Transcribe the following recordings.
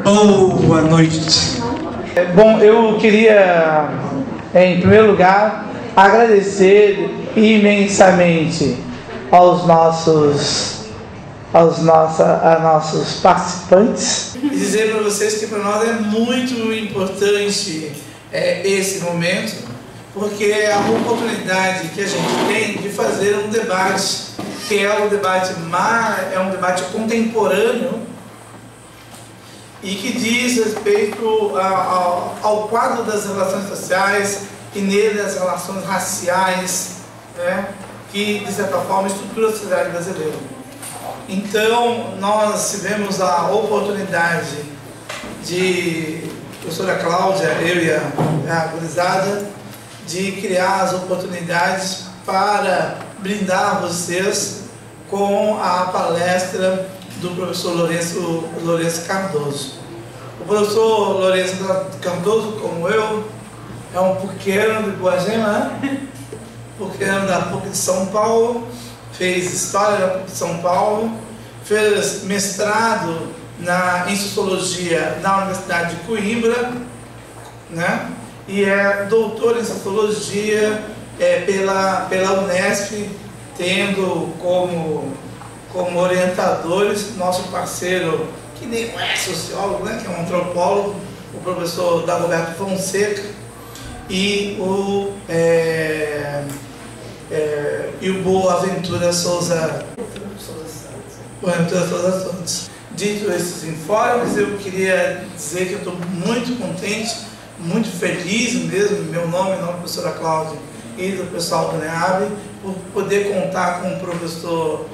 Boa noite. Bom, eu queria, em primeiro lugar, agradecer imensamente aos nossos participantes. E dizer para vocês que para nós é muito importante esse momento, porque é a oportunidade que a gente tem de fazer um debate, que é um debate contemporâneo e que diz respeito ao quadro das relações sociais e nele as relações raciais, né, que de certa forma estrutura a sociedade brasileira. Então nós tivemos a oportunidade de, professora Cláudia, eu e a gurizada, de criar as oportunidades para brindar vocês com a palestra do professor Lourenço Cardoso. O professor Lourenço Cardoso, como eu, é um puqueiro de Guajema, né? Puqueiro da PUC de São Paulo, fez História da PUC de São Paulo, fez mestrado em Sociologia na Universidade de Coimbra, né? E é doutor em Sociologia pela Unesp, tendo como orientadores nosso parceiro, que nem é sociólogo, né, que é um antropólogo, o professor Dagoberto Fonseca, e o Boaventura Souza Santos. Dito esses informes, eu queria dizer que eu estou muito contente, muito feliz mesmo, meu nome, em nome da professora Cláudia e do pessoal do NEAB, por poder contar com o professor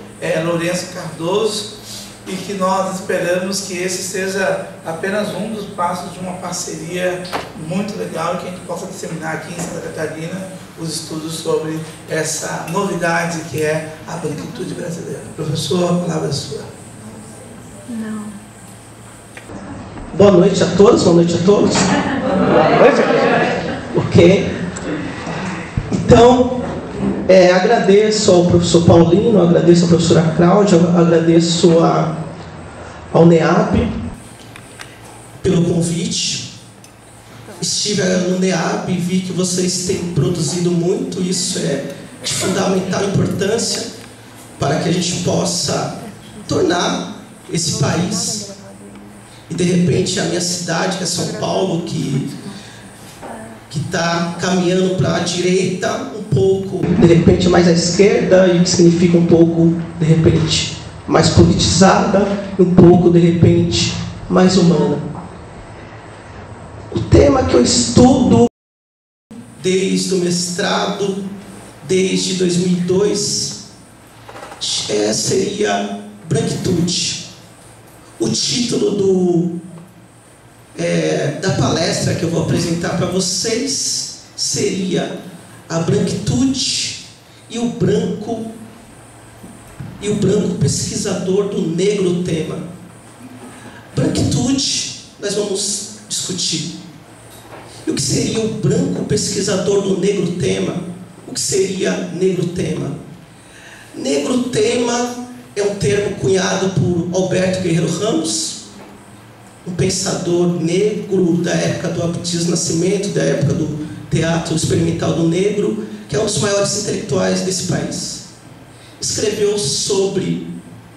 Lourenço Cardoso, e que nós esperamos que esse seja apenas um dos passos de uma parceria muito legal e que a gente possa disseminar aqui em Santa Catarina os estudos sobre essa novidade que é a branquitude brasileira. Professor, a palavra é sua. Não. Boa noite a todos, boa noite a todos. Boa noite. Ok. Então, agradeço ao professor Paulino, agradeço à professora Cláudia, agradeço ao NEAB pelo convite. Estive no NEAB e vi que vocês têm produzido muito, isso é de fundamental importância para que a gente possa tornar esse país, e de repente a minha cidade, que é São Paulo, que está caminhando para a direita um pouco, de repente mais à esquerda, e que significa um pouco, de repente, mais politizada, um pouco, de repente, mais humana. O tema que eu estudo desde o mestrado, desde 2002, seria branquitude. O título da palestra que eu vou apresentar para vocês seria a branquitude e o branco pesquisador do negro tema. Branquitude nós vamos discutir. E o que seria o branco pesquisador do negro tema? O que seria negro tema? Negro tema é um termo cunhado por Alberto Guerreiro Ramos, um pensador negro da época do Abdias Nascimento, da época do teatro experimental do negro, que é um dos maiores intelectuais desse país. Escreveu sobre,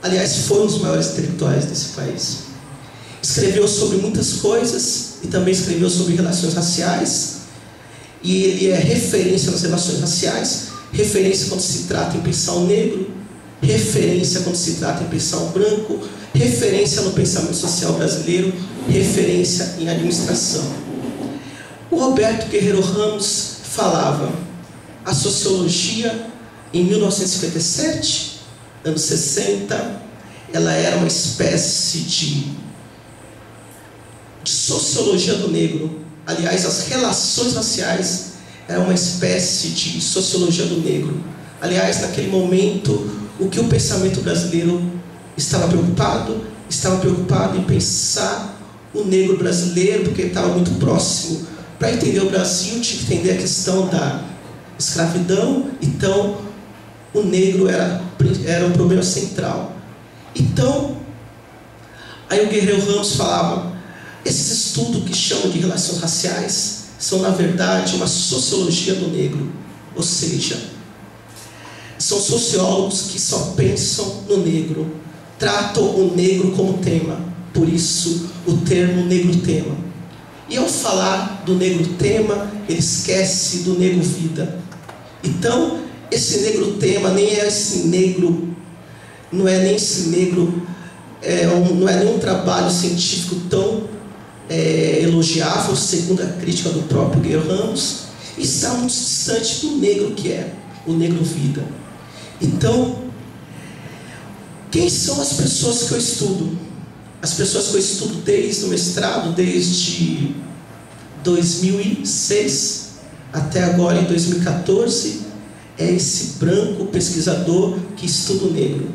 aliás, foi um dos maiores intelectuais desse país. Escreveu sobre muitas coisas e também escreveu sobre relações raciais. E ele é referência nas relações raciais, referência quando se trata em pensar o negro, referência quando se trata em pensar o branco, referência no pensamento social brasileiro, referência em administração. O Roberto Guerreiro Ramos falava: a sociologia, em 1957, anos 60, ela era uma espécie de sociologia do negro. Aliás, as relações raciais eram uma espécie de sociologia do negro. Aliás, naquele momento, o que o pensamento brasileiro estava preocupado em pensar o negro brasileiro, porque ele estava muito próximo. Para entender o Brasil, tinha que entender a questão da escravidão. Então, o negro era o problema central. Então, aí o Guerreiro Ramos falava: Esses estudos que chamam de relações raciais são, na verdade, uma sociologia do negro. Ou seja, são sociólogos que só pensam no negro, tratam o negro como tema. Por isso, o termo negro tema. E ao falar do negro tema, ele esquece do negro vida. Então, esse negro tema nem é esse negro, não é nem esse negro, não é nem um trabalho científico tão elogiável, segundo a crítica do próprio Guerreiro Ramos, e está muito distante do negro que é o negro vida. Então, quem são as pessoas que eu estudo? As pessoas que eu estudo desde o mestrado, desde 2006 até agora, em 2014, é esse branco pesquisador que estuda o negro.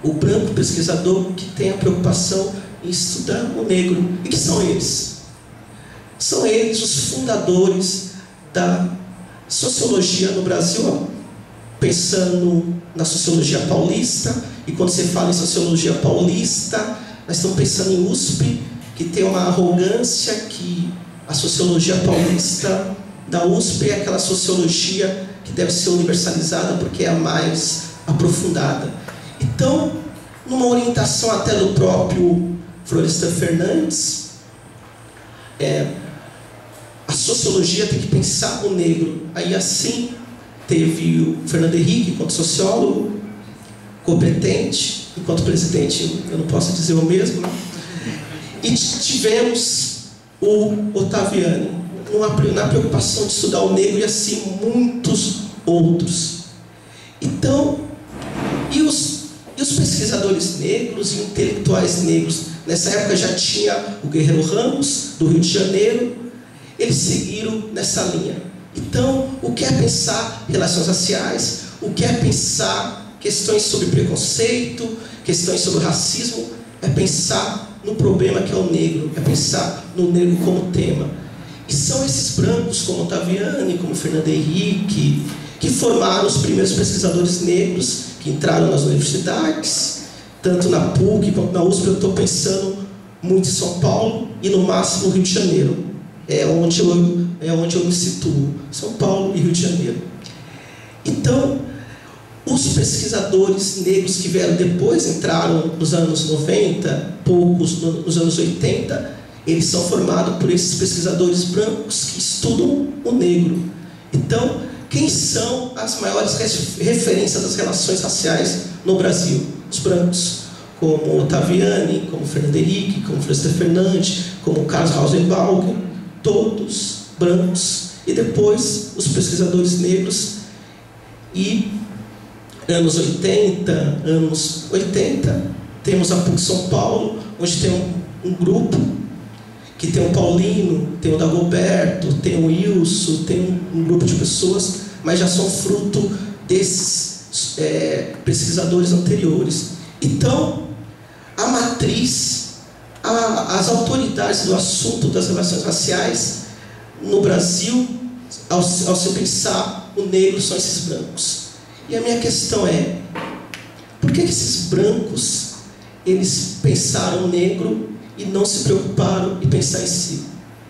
O branco pesquisador que tem a preocupação em estudar o negro. E que são eles? São eles os fundadores da sociologia no Brasil, pensando na sociologia paulista. E quando você fala em sociologia paulista, nós estamos pensando em USP, que tem uma arrogância que a sociologia paulista da USP é aquela sociologia que deve ser universalizada porque é a mais aprofundada. Então, numa orientação até do próprio Florestan Fernandes, a sociologia tem que pensar o negro. Aí assim, teve o Fernando Henrique, enquanto sociólogo, competente, enquanto presidente, eu não posso dizer o mesmo, né? E tivemos o Ottaviani, na preocupação de estudar o negro, e assim muitos outros. Então, e os pesquisadores negros e intelectuais negros? Nessa época já tinha o Guerreiro Ramos, do Rio de Janeiro. Eles seguiram nessa linha. Então, o que é pensar relações raciais? O que é pensar questões sobre preconceito, questões sobre racismo? É pensar no problema que é o negro, é pensar no negro como tema. E são esses brancos, como Ottaviani, como Fernando Henrique, que formaram os primeiros pesquisadores negros que entraram nas universidades, tanto na PUC quanto na USP. Eu estou pensando muito em São Paulo e no máximo no Rio de Janeiro. É onde eu me situo, São Paulo e Rio de Janeiro. Então, os pesquisadores negros que vieram depois, entraram nos anos 90, poucos nos anos 80, eles são formados por esses pesquisadores brancos que estudam o negro. Então, quem são as maiores referências das relações raciais no Brasil? Os brancos, como Ottaviani, como Fernando Henrique, como Florestan Fernandes, como Carlos Rosenbaum, todos brancos. E depois os pesquisadores negros. E anos 80, temos a PUC São Paulo, onde tem um grupo que tem o Paulino, tem o Dagoberto, tem o Wilson, tem um grupo de pessoas, mas já são fruto desses pesquisadores anteriores. Então, a matriz, as autoridades do assunto das relações raciais no Brasil, ao se pensar o negro, são esses brancos. E a minha questão é, por que esses brancos, eles pensaram o negro e não se preocuparam em pensar em si?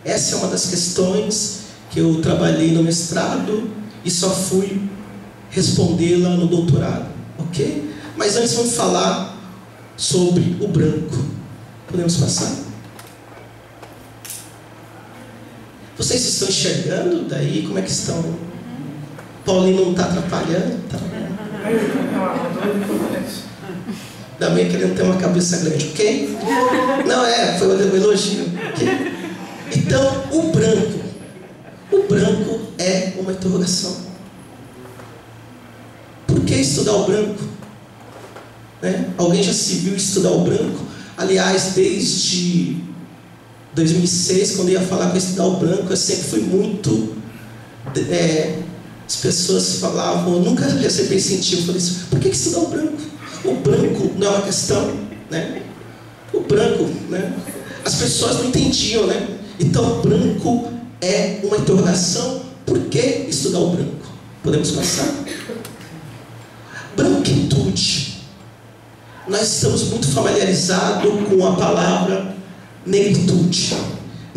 Essa é uma das questões que eu trabalhei no mestrado e só fui respondê-la no doutorado, ok? Mas antes vamos falar sobre o branco. Podemos passar? Vocês estão enxergando daí? Como é que estão? Paulinho não está atrapalhando? Tá. Ainda bem que ele não tem uma cabeça grande, ok? Não, foi um elogio, ok? Então, o branco é uma interrogação. Por que estudar o branco? Né? Alguém já se viu estudar o branco? Aliás, desde 2006, quando eu ia falar para estudar o branco, eu sempre fui muito... as pessoas falavam, eu nunca recebi incentivo. Eu falei assim, por que estudar o branco? O branco não é uma questão, né? O branco, né? As pessoas não entendiam, né? Então, branco é uma interrogação. Por que estudar o branco? Podemos passar? Branquitude. Nós estamos muito familiarizados com a palavra negritude.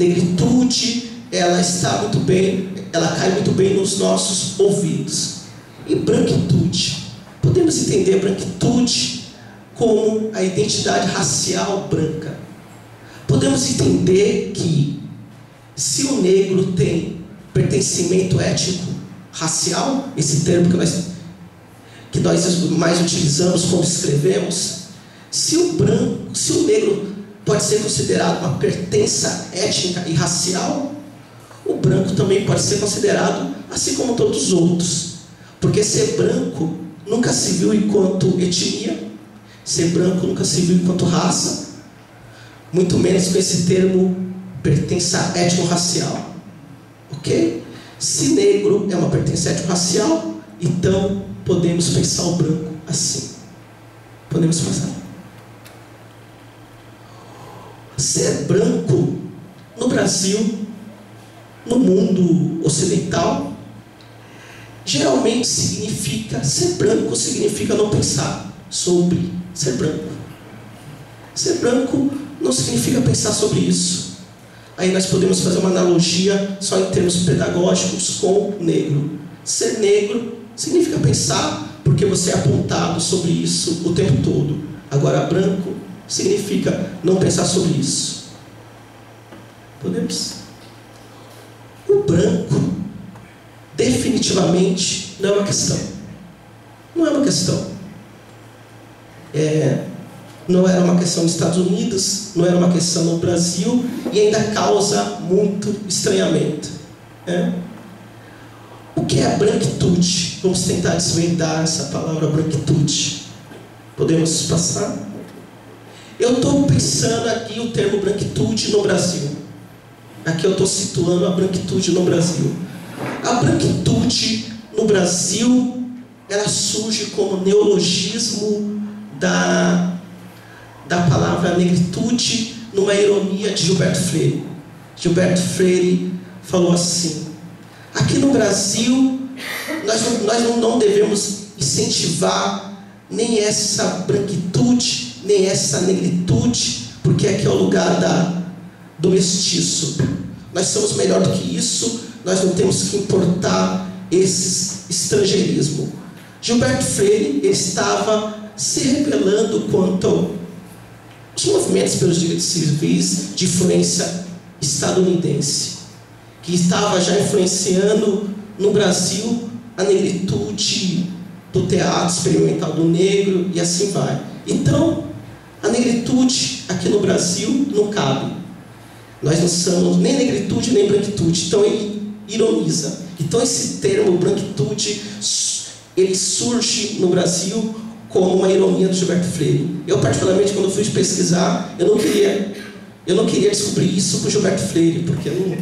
Negritude, ela está muito bem, ela cai muito bem nos nossos ouvidos. E branquitude, podemos entender a branquitude como a identidade racial branca. Podemos entender que se o negro tem pertencimento étnico racial, esse termo que nós mais utilizamos quando escrevemos, se o negro pode ser considerado uma pertença étnica e racial, o branco também pode ser considerado assim como todos os outros, porque ser branco nunca se viu enquanto etnia, ser branco nunca se viu enquanto raça, muito menos com esse termo pertença étnico-racial, ok? Se negro é uma pertença étnico-racial, então podemos pensar o branco assim. Podemos pensar. Ser branco no Brasil, no mundo ocidental, geralmente significa, ser branco significa não pensar sobre ser branco. Ser branco não significa pensar sobre isso. Aí nós podemos fazer uma analogia só em termos pedagógicos com negro. Ser negro significa pensar porque você é apontado sobre isso o tempo todo. Agora branco significa não pensar sobre isso. Podemos? O branco definitivamente não é uma questão. Não é uma questão. Não era uma questão nos Estados Unidos, não era uma questão no Brasil e ainda causa muito estranhamento. O que é a branquitude? Vamos tentar desvendar essa palavra branquitude. Podemos passar? Eu estou pensando aqui o termo branquitude no Brasil. Aqui eu estou situando a branquitude no Brasil. A branquitude no Brasil, ela surge como neologismo da palavra negritude, numa ironia de Gilberto Freire. Gilberto Freire falou assim: aqui no Brasil, nós não devemos incentivar nem essa branquitude, nem essa negritude, porque aqui é o lugar do mestiço. Nós somos melhor do que isso, nós não temos que importar esse estrangeirismo. Gilberto Freire estava se rebelando quanto aos movimentos pelos direitos civis de influência estadunidense, que estava já influenciando no Brasil a negritude do teatro experimental do negro e assim vai. Então, a negritude aqui no Brasil não cabe. Nós não somos nem negritude nem branquitude. Então ele ironiza. Então esse termo branquitude, ele surge no Brasil como uma ironia do Gilberto Freire. Eu particularmente, quando fui pesquisar, eu não queria descobrir isso com o Gilberto Freire, porque não.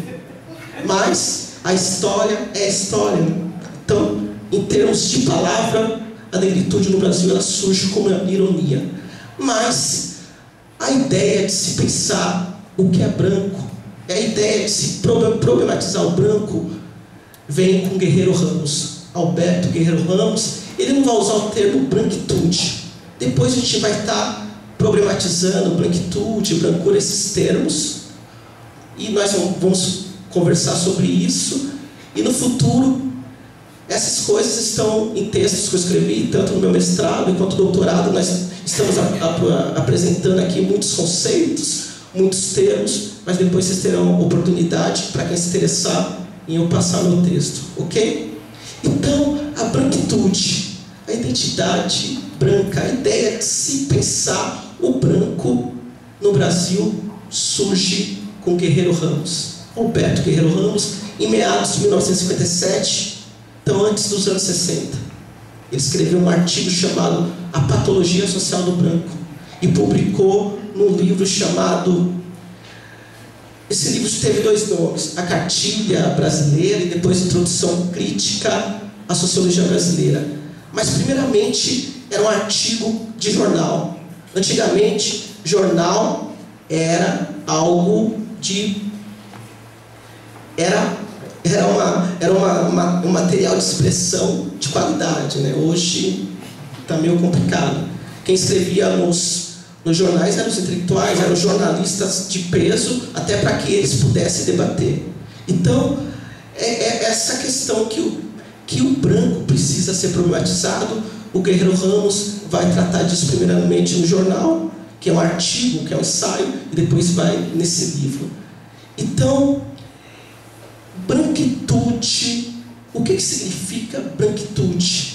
Mas a história é a história. Então, em termos de palavra, a negritude no Brasil ela surge como uma ironia. Mas a ideia de se pensar o que é branco, a ideia de se problematizar o branco, vem com Guerreiro Ramos. Alberto Guerreiro Ramos, ele não vai usar o termo branquitude. Depois a gente vai estar problematizando branquitude, brancura, esses termos, e nós vamos conversar sobre isso. E no futuro, essas coisas estão em textos que eu escrevi, tanto no meu mestrado quanto no doutorado. Nós estamos apresentando aqui muitos conceitos, muitos termos, mas depois vocês terão oportunidade, para quem se interessar, em eu passar meu texto, ok? Então, a branquitude, a identidade branca, a ideia de se pensar o branco no Brasil surge com Guerreiro Ramos. Alberto Guerreiro Ramos, em meados de 1957, então antes dos anos 60. Ele escreveu um artigo chamado A Patologia Social do Branco e publicou num livro chamado... Esse livro teve 2 nomes: A Cartilha Brasileira e depois Introdução Crítica à Sociologia Brasileira. Mas primeiramente era um artigo de jornal. Antigamente, jornal era algo de... Era um material de expressão de qualidade, né? Hoje está meio complicado. Quem escrevia nos Nos jornais eram os intelectuais, eram jornalistas de peso, até para que eles pudessem debater. Então, é essa questão que o branco precisa ser problematizado. O Guerreiro Ramos vai tratar disso primeiramente no jornal, que é um artigo, que é um ensaio, e depois vai nesse livro. Então, branquitude, o que significa branquitude?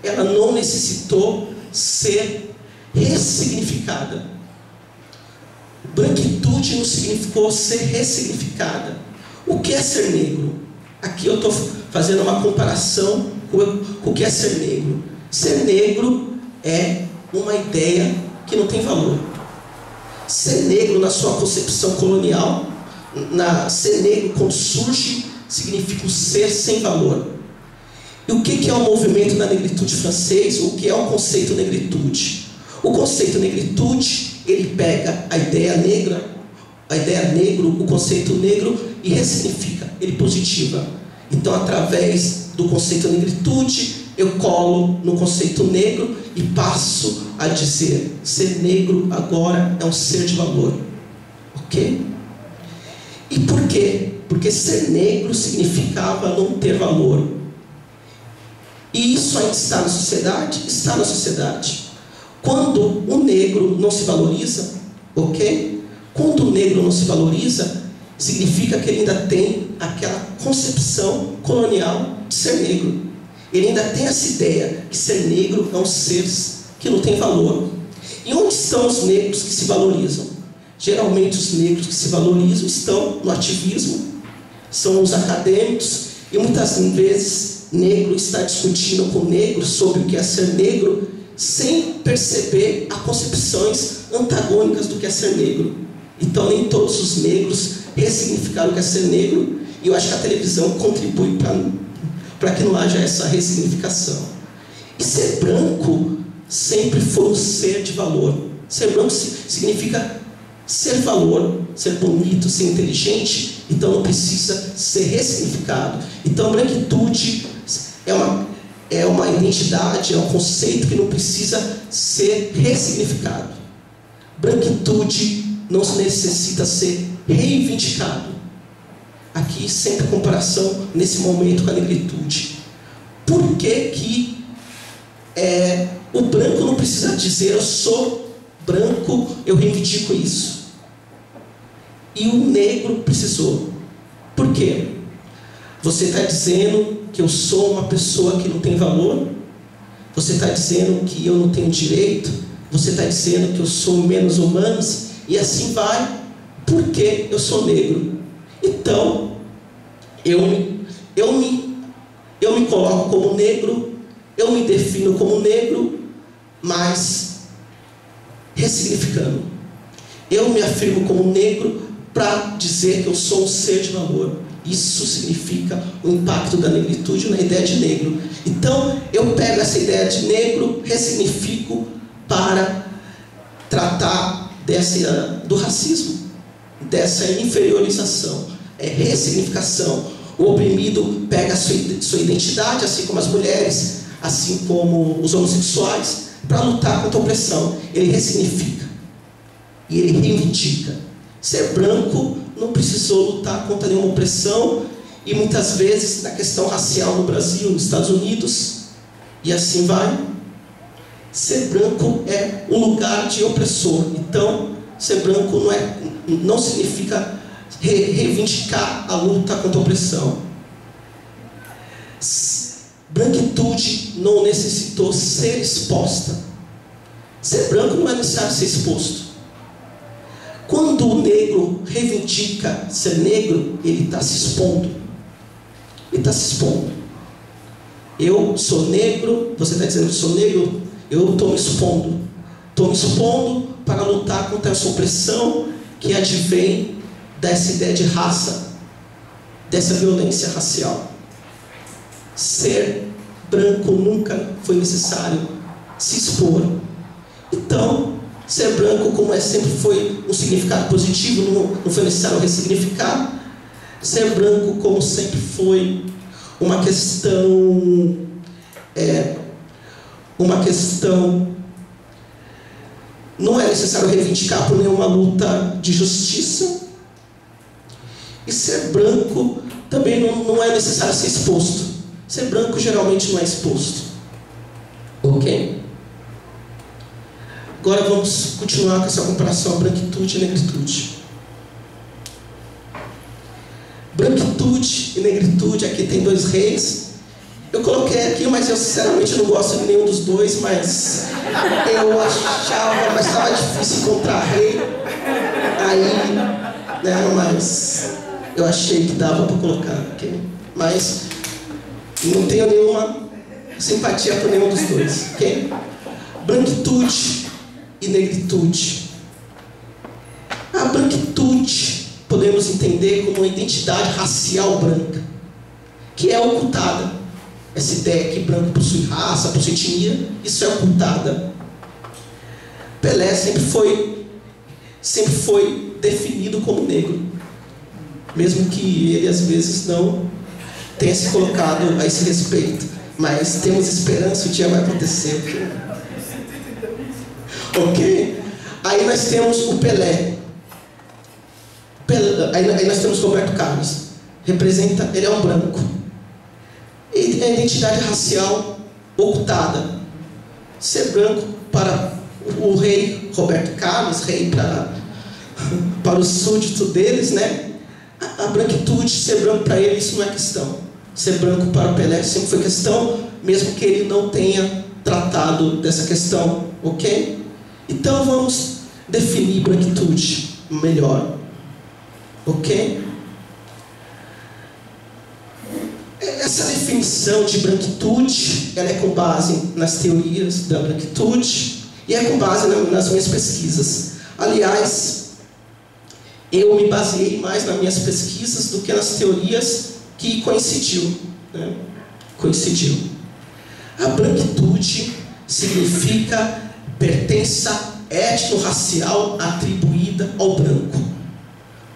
Ela não necessitou ser ressignificada. Branquitude não significou ser ressignificada. O que é ser negro? Aqui eu estou fazendo uma comparação com o que é ser negro. Ser negro é uma ideia que não tem valor. Ser negro na sua concepção colonial, ser negro quando surge, significa o ser sem valor. E o que é o movimento da negritude francês? O que é o conceito negritude? O conceito negritude, ele pega a ideia negra, o conceito negro, e ressignifica, ele positiva. Então, através do conceito negritude, eu colo no conceito negro e passo a dizer: ser negro agora é um ser de valor. Ok? E por quê? Porque ser negro significava não ter valor. E isso ainda está na sociedade? Está na sociedade. Quando o negro não se valoriza, ok? Quando o negro não se valoriza, significa que ele ainda tem aquela concepção colonial de ser negro. Ele ainda tem essa ideia que ser negro é um ser que não tem valor. E onde estão os negros que se valorizam? Geralmente os negros que se valorizam estão no ativismo, são os acadêmicos, e muitas vezes negro está discutindo com negro sobre o que é ser negro, sem perceber as concepções antagônicas do que é ser negro. Então nem todos os negros ressignificaram o que é ser negro, e eu acho que a televisão contribui para que não haja essa ressignificação. E ser branco sempre foi um ser de valor. Ser branco significa ser valor, ser bonito, ser inteligente, então não precisa ser ressignificado. Então branquitude é uma identidade, é um conceito que não precisa ser ressignificado. Branquitude não necessita ser reivindicado. Aqui sempre a comparação nesse momento com a negritude. Por que o branco não precisa dizer eu sou branco, eu reivindico isso? E o negro precisou. Por quê? Você está dizendo que eu sou uma pessoa que não tem valor? Você está dizendo que eu não tenho direito? Você está dizendo que eu sou menos humano? E assim vai, porque eu sou negro. Então, eu me coloco como negro, eu me defino como negro, mas ressignificando. Eu me afirmo como negro para dizer que eu sou um ser de valor. Isso significa o impacto da negritude na ideia de negro. Então, eu pego essa ideia de negro, ressignifico para tratar do racismo, dessa inferiorização. É ressignificação. O oprimido pega a sua identidade, assim como as mulheres, assim como os homossexuais, para lutar contra a opressão. Ele ressignifica e ele reivindica. Ser branco não precisou lutar contra nenhuma opressão, e muitas vezes na questão racial no Brasil, nos Estados Unidos, e assim vai. Ser branco é um lugar de opressor. Então, ser branco não significa reivindicar a luta contra a opressão. Branquitude não necessitou ser exposta. Ser branco não é necessário ser exposto. Quando o negro reivindica ser negro, ele está se expondo. Ele está se expondo. Eu sou negro, você está dizendo que eu sou negro, eu estou me expondo. Estou me expondo para lutar contra essa opressão que advém dessa ideia de raça, dessa violência racial. Ser branco nunca foi necessário se expor. Então, ser branco, como sempre foi um significado positivo, não foi necessário ressignificar. Ser branco, como sempre foi uma questão não é necessário reivindicar por nenhuma luta de justiça. E ser branco também não é necessário ser exposto. Ser branco geralmente não é exposto. Ok? Agora vamos continuar com essa comparação branquitude e negritude. Branquitude e negritude, aqui tem dois reis. Eu coloquei aqui, mas eu sinceramente não gosto de nenhum dos dois, mas eu achava, mas estava difícil encontrar rei. Aí, né, mas eu achei que dava para colocar, ok? Mas não tenho nenhuma simpatia por nenhum dos dois, ok? Branquitude e negritude. A branquitude podemos entender como uma identidade racial branca, que é ocultada. Essa ideia que branco possui raça, possui etnia, isso é ocultada. Pelé sempre foi definido como negro, mesmo que ele às vezes não tenha se colocado a esse respeito. Mas temos esperança, o dia vai acontecer. Ok? Aí nós temos o Pelé. Aí nós temos Roberto Carlos. Ele é um branco. Ele tem a identidade racial ocultada. Ser branco para o rei Roberto Carlos, rei para os súditos deles, né? A branquitude, ser branco para ele, isso não é questão. Ser branco para o Pelé sempre foi questão, mesmo que ele não tenha tratado dessa questão, ok? Então vamos definir branquitude melhor, ok? Essa definição de branquitude, ela é com base nas teorias da branquitude e é com base nas minhas pesquisas. Aliás, eu me baseei mais nas minhas pesquisas do que nas teorias que coincidiu, né? Coincidiu. A branquitude significa pertença étnico-racial atribuída ao branco.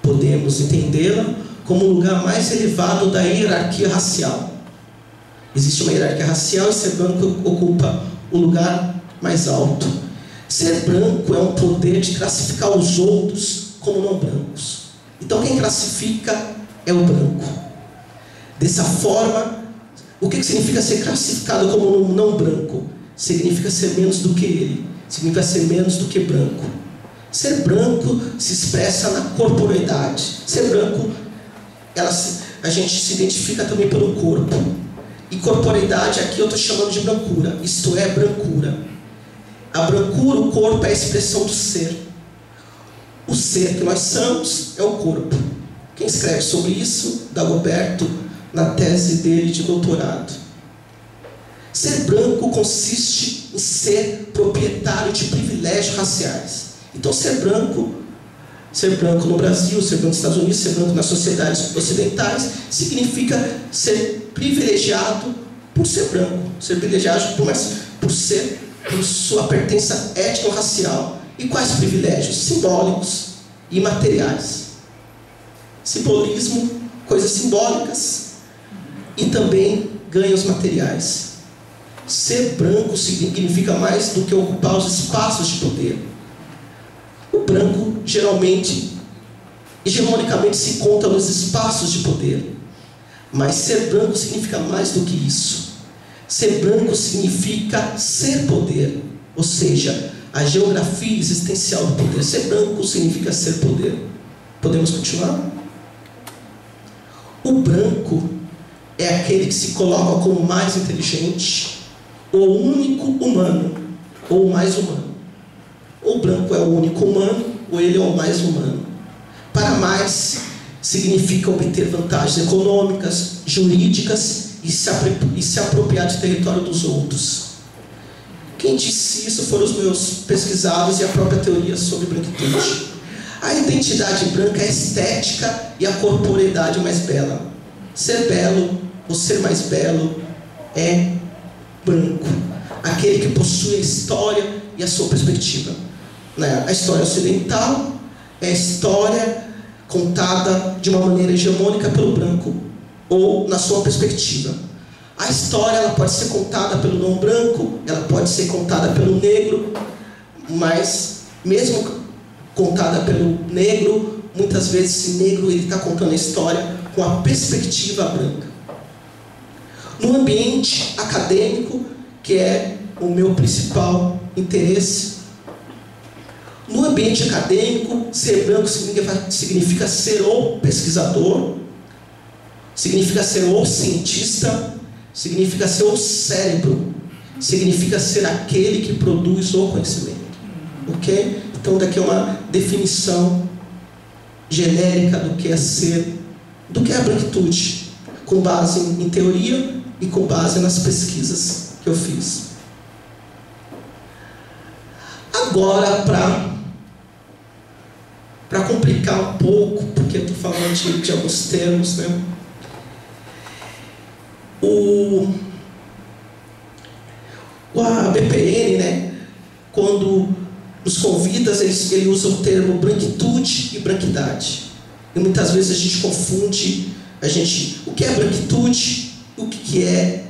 Podemos entendê-la como o lugar mais elevado da hierarquia racial. Existe uma hierarquia racial e ser branco ocupa o lugar mais alto. Ser branco é um poder de classificar os outros como não brancos. Então quem classifica é o branco. Dessa forma, o que significa ser classificado como um não branco? Significa ser menos do que ele. Significa ser menos do que branco. Ser branco se expressa na corporeidade. Ser branco, a gente se identifica também pelo corpo. E corporeidade aqui eu estou chamando de brancura. Isto é, brancura. A brancura, o corpo, é a expressão do ser. O ser que nós somos é o corpo. Quem escreve sobre isso? Dagoberto, na tese dele de doutorado. Ser branco consiste em ser proprietário de privilégios raciais. Então ser branco no Brasil, ser branco nos Estados Unidos, ser branco nas sociedades ocidentais, significa ser privilegiado por ser branco, ser privilegiado por sua pertença étnico-racial. E quais privilégios? Simbólicos e materiais. Simbolismo, coisas simbólicas, e também ganhos materiais. Ser branco significa mais do que ocupar os espaços de poder. O branco geralmente, hegemonicamente, se encontra nos espaços de poder. Mas ser branco significa mais do que isso. Ser branco significa ser poder, ou seja, a geografia existencial do poder. Ser branco significa ser poder. Podemos continuar? O branco é aquele que se coloca como mais inteligente, ou único humano, ou mais humano. O branco é o único humano, ou ele é o mais humano. Para mais, significa obter vantagens econômicas, jurídicas e se apropriar de território dos outros. Quem disse isso foram os meus pesquisados e a própria teoria sobre branquitude. A identidade branca é a estética e a corporeidade mais bela. Ser belo, ou ser mais belo, é branco. Aquele que possui a história e a sua perspectiva. A história ocidental é a história contada de uma maneira hegemônica pelo branco, ou na sua perspectiva. A história ela pode ser contada pelo não branco, ela pode ser contada pelo negro, mas mesmo contada pelo negro, muitas vezes esse negro está contando a história com a perspectiva branca. No ambiente acadêmico, que é o meu principal interesse, no ambiente acadêmico, ser branco significa ser ou pesquisador, significa ser ou cientista, significa ser ou cérebro, significa ser aquele que produz o conhecimento. Ok? Então daqui é uma definição genérica do que é ser, do que é a branquitude, com base em teoria e com base nas pesquisas que eu fiz. Agora, para complicar um pouco, porque eu estou falando de alguns termos, né? A BPN, né, quando nos convida, ele usa o termo branquitude e branquidade. E muitas vezes a gente confunde o que é branquitude e o que é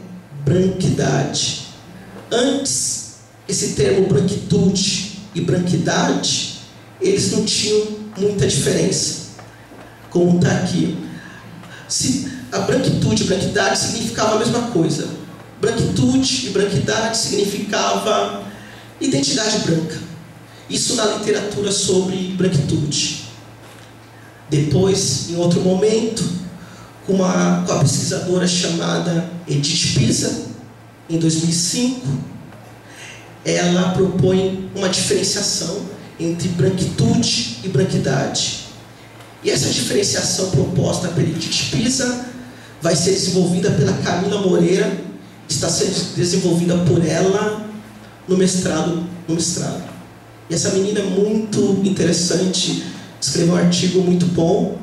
branquidade. Antes, esse termo branquitude e branquidade, eles não tinham muita diferença, como está aqui. A branquitude e branquidade significava a mesma coisa. Branquitude e branquidade significava identidade branca. Isso na literatura sobre branquitude. Depois, em outro momento, com a pesquisadora chamada Edith Pisa, em 2005, ela propõe uma diferenciação entre branquitude e branquidade. E essa diferenciação proposta pela Edith Pisa vai ser desenvolvida pela Camila Moreira, está sendo desenvolvida por ela no mestrado. E essa menina é muito interessante, escreveu um artigo muito bom.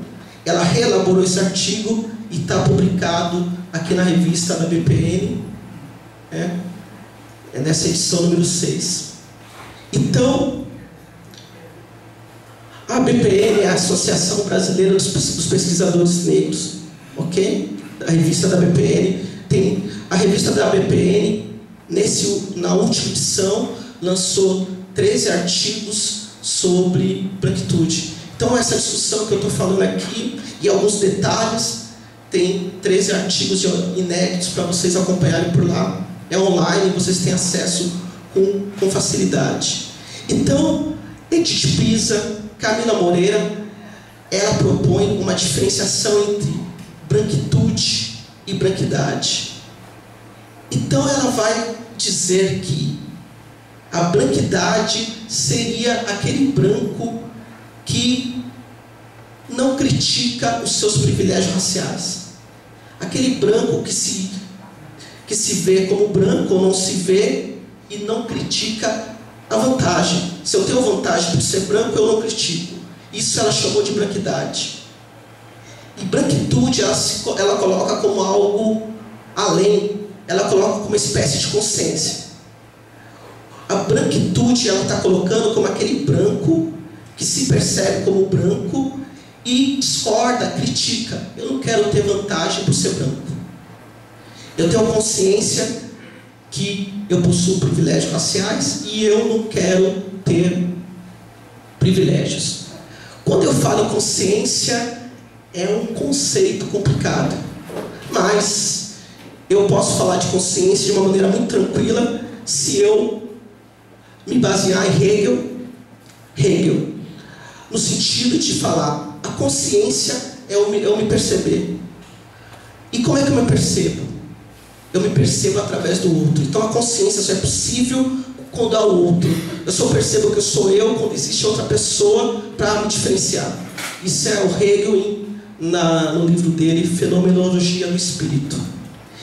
Ela reelaborou esse artigo e está publicado aqui na revista da BPN, é nessa edição número 6. Então, a BPN é a Associação Brasileira dos Pesquisadores Negros, ok? A revista da BPN tem a revista da BPN, na última edição, lançou 13 artigos sobre branquitude. Então, essa discussão que eu estou falando aqui, e alguns detalhes, tem 13 artigos inéditos para vocês acompanharem por lá. É online, vocês têm acesso com facilidade. Então, Edith Pisa, Camila Moreira, ela propõe uma diferenciação entre branquitude e branquidade. Então ela vai dizer que a branquidade seria aquele branco que não critica os seus privilégios raciais. Aquele branco que se vê como branco ou não se vê e não critica a vantagem. Se eu tenho vantagem por ser branco, eu não critico. Isso ela chamou de branquidade. E branquitude ela coloca como algo além, ela coloca como uma espécie de consciência. A branquitude ela está colocando como aquele branco que se percebe como branco e discorda, critica. Eu não quero ter vantagem por ser branco. Eu tenho consciência que eu possuo privilégios raciais e eu não quero ter privilégios. Quando eu falo em consciência, é um conceito complicado, mas eu posso falar de consciência de uma maneira muito tranquila se eu me basear em Hegel, no sentido de falar, a consciência é eu me perceber. E como é que eu me percebo? Eu me percebo através do outro. Então a consciência só é possível quando há o outro. Eu só percebo que eu sou eu quando existe outra pessoa para me diferenciar. Isso é o Hegel no livro dele, Fenomenologia do Espírito.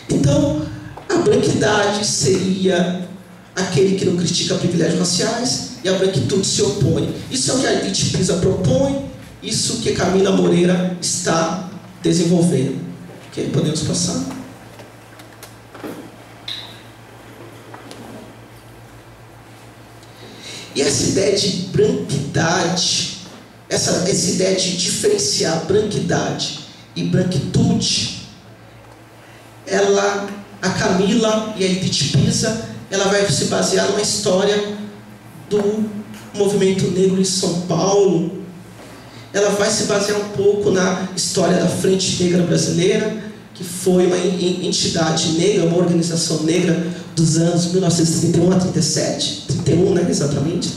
Então, a branquidade seria aquele que não critica privilégios raciais e a branquitude se opõe. Isso é o que a Edith Pisa propõe, isso que Camila Moreira está desenvolvendo. Ok, podemos passar? E essa ideia de branquidade, essa ideia de diferenciar branquidade e branquitude, a Camila e a Edith Pisa, ela vai se basear numa história do movimento negro em São Paulo, ela vai se basear um pouco na história da Frente Negra Brasileira, que foi uma entidade negra, uma organização negra dos anos 1931 a 37, 31, né, exatamente,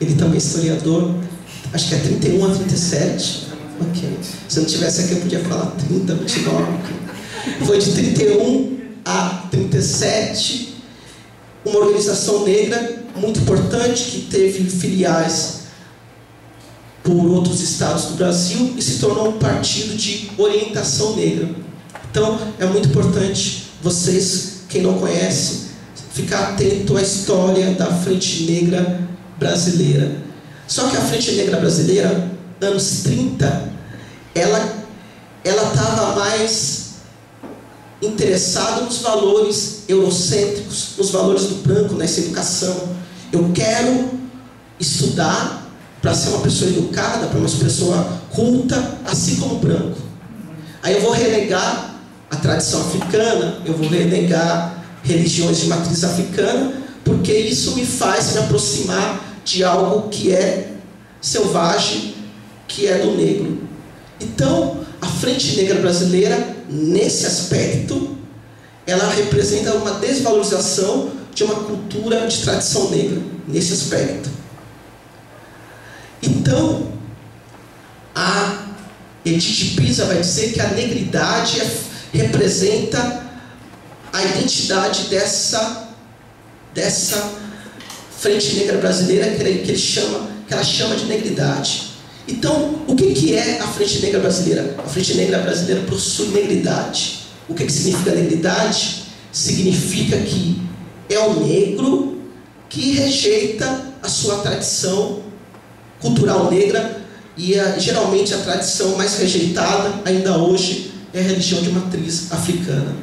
ele também é historiador, acho que é 31 a 37, ok, se eu não tivesse aqui eu podia falar 30, 29, foi de 31 a 37, uma organização negra muito importante, que teve filiais por outros estados do Brasil e se tornou um partido de orientação negra. Então, é muito importante vocês, quem não conhece, ficar atento à história da Frente Negra Brasileira. Só que a Frente Negra Brasileira, anos 30, ela estava mais interessada nos valores eurocêntricos, nos valores do branco, nessa educação. Eu quero estudar para ser uma pessoa educada, para uma pessoa culta, assim como o branco. Aí eu vou renegar a tradição africana, eu vou renegar religiões de matriz africana, porque isso me faz me aproximar de algo que é selvagem, que é do negro. Então, a Frente Negra Brasileira, nesse aspecto, ela representa uma desvalorização de uma cultura de tradição negra, nesse aspecto. Então, a Edith Pisa vai dizer que a negridade representa a identidade dessa Frente Negra Brasileira que ela chama de negridade. Então, o que é a Frente Negra Brasileira? A Frente Negra Brasileira possui negridade. O que significa negridade? Significa que é o negro que rejeita a sua tradição cultural negra, e geralmente a tradição mais rejeitada ainda hoje é a religião de matriz africana.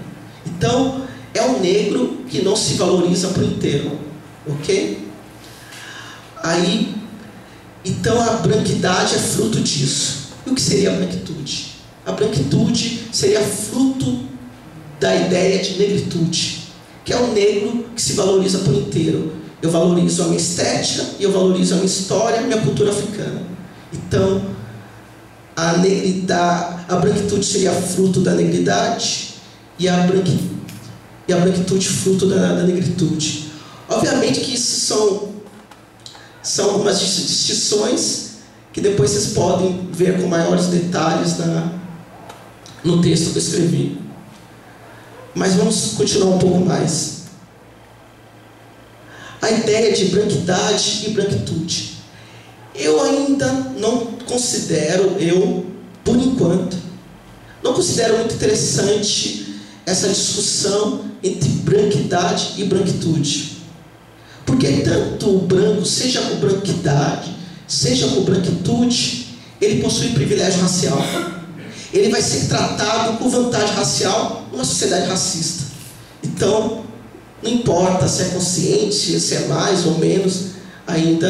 Então, é o negro que não se valoriza por inteiro, ok? Aí, então a branquidade é fruto disso. E o que seria a branquitude? A branquitude seria fruto da ideia de negritude, que é o negro que se valoriza por inteiro. Eu valorizo a minha estética e eu valorizo a minha história, a minha cultura africana. Então, a branquitude seria fruto da negridade e a branquitude fruto da negritude. Obviamente que isso são algumas distinções que depois vocês podem ver com maiores detalhes no texto que eu escrevi. Mas vamos continuar um pouco mais. A ideia de branquidade e branquitude. Eu ainda não considero, por enquanto, não considero muito interessante essa discussão entre branquidade e branquitude. Porque tanto o branco, seja com branquidade, seja com branquitude, ele possui privilégio racial. Ele vai ser tratado com vantagem racial numa sociedade racista. Então, não importa se é consciente, se é mais ou menos, ainda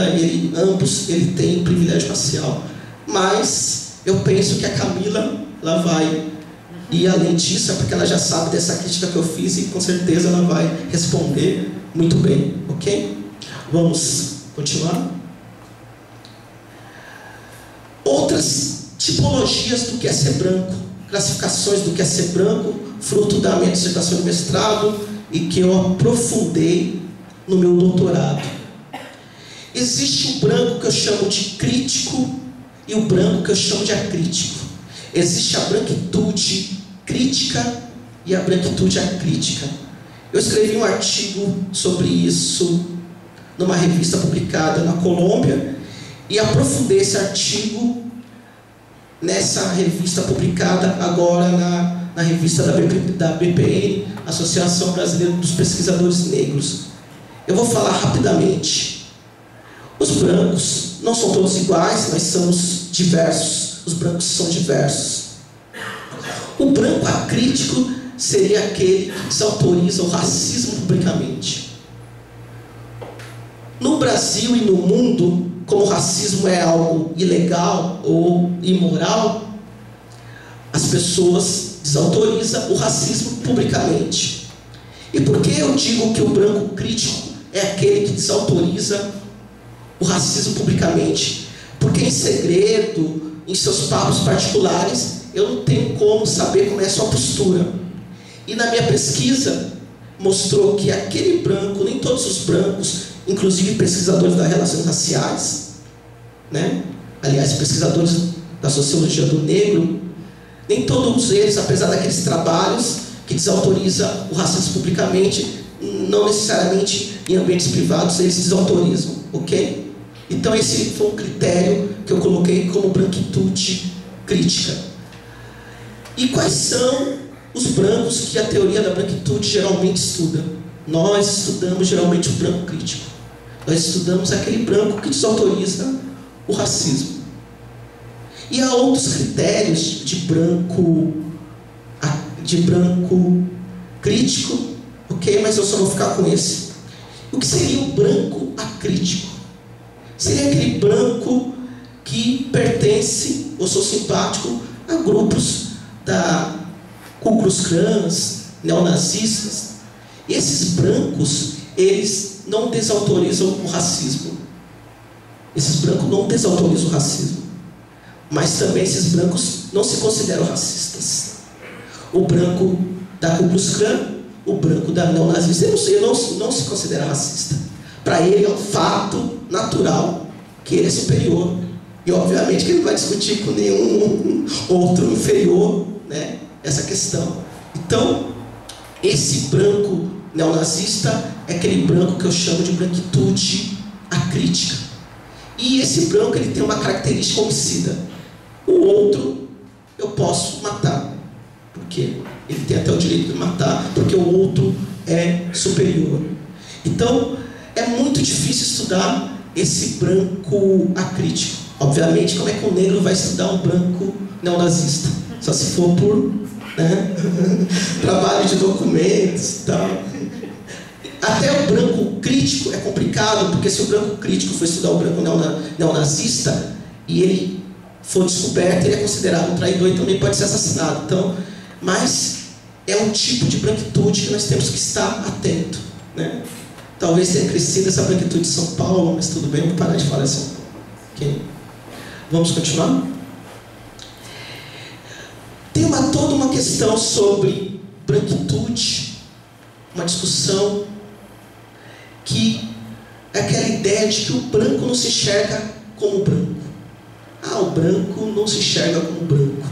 ambos têm privilégio racial. Mas eu penso que a Camila, ela vai ir além disso, é porque ela já sabe dessa crítica que eu fiz e com certeza ela vai responder muito bem, ok? Vamos continuar? Outras tipologias do que é ser branco, classificações do que é ser branco, fruto da minha dissertação de mestrado e que eu aprofundei no meu doutorado. Existe o branco que eu chamo de crítico e o branco que eu chamo de acrítico. Existe a branquitude crítica e a branquitude acrítica. Eu escrevi um artigo sobre isso numa revista publicada na Colômbia e aprofundei esse artigo nessa revista publicada agora na revista da BPN, Associação Brasileira dos Pesquisadores Negros. Eu vou falar rapidamente. Os brancos não são todos iguais, nós somos diversos. Os brancos são diversos. O branco acrítico seria aquele que desautoriza o racismo publicamente. No Brasil e no mundo, como o racismo é algo ilegal ou imoral, as pessoas desautorizam o racismo publicamente. E por que eu digo que o branco crítico é aquele que desautoriza o racismo publicamente, porque em segredo, em seus papos particulares, eu não tenho como saber como é a sua postura. E na minha pesquisa, mostrou que aquele branco, nem todos os brancos, inclusive pesquisadores das relações raciais, né? Aliás, pesquisadores da sociologia do negro, nem todos eles, apesar daqueles trabalhos que desautorizam o racismo publicamente, não necessariamente em ambientes privados, eles desautorizam, ok? Então esse foi um critério que eu coloquei como branquitude crítica. E quais são os brancos que a teoria da branquitude geralmente estuda? Nós estudamos geralmente o branco crítico. Nós estudamos aquele branco que desautoriza o racismo. E há outros critérios de branco crítico, ok? Mas eu só vou ficar com esse. O que seria o branco acrítico? Seria aquele branco que pertence, ou sou simpático, a grupos da Ku Klux Klan, neonazistas. E esses brancos, eles não desautorizam o racismo. Esses brancos não desautorizam o racismo. Mas também esses brancos não se consideram racistas. O branco da Ku Klux Klan, o branco da neonazista, ele não se considera racista. Para ele é um fato natural que ele é superior. E obviamente que ele não vai discutir com nenhum outro inferior, né, essa questão. Então, esse branco neonazista é aquele branco que eu chamo de branquitude acrítica. E esse branco, ele tem uma característica homicida. O outro eu posso matar, porque ele tem até o direito de matar, porque o outro é superior. Então, é muito difícil estudar esse branco acrítico. Obviamente, como é que um negro vai estudar um branco neonazista? Só se for por, né, trabalho de documentos e tal. Até o branco crítico é complicado, porque se o branco crítico for estudar o branco neonazista e ele for descoberto, ele é considerado um traidor e também pode ser assassinado. Então, mas é um tipo de branquitude que nós temos que estar atento, né? Talvez tenha crescido essa branquitude de São Paulo, mas tudo bem, eu vou parar de falar de São Paulo. Okay? Vamos continuar? Tem toda uma questão sobre branquitude, uma discussão que é aquela ideia de que o branco não se enxerga como branco. Ah, o branco não se enxerga como branco.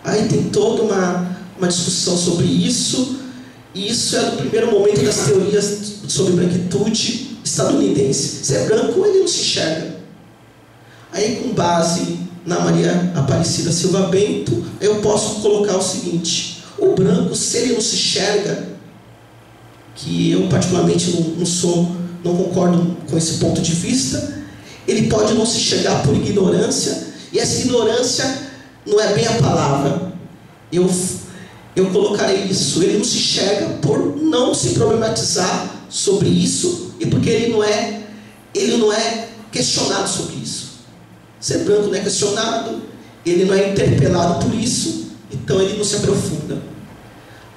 Aí tem toda uma discussão sobre isso, e isso é no primeiro momento das teorias sobre branquitude estadunidense. Se é branco, ele não se enxerga. Aí, com base na Maria Aparecida Silva Bento, eu posso colocar o seguinte: o branco, se ele não se enxerga, que eu particularmente não concordo com esse ponto de vista, ele pode não se enxergar por ignorância, e essa ignorância não é bem a palavra. Eu colocarei isso: ele não se enxerga por não se problematizar sobre isso, e porque ele não é questionado sobre isso. Ser branco não é questionado, ele não é interpelado por isso, então ele não se aprofunda.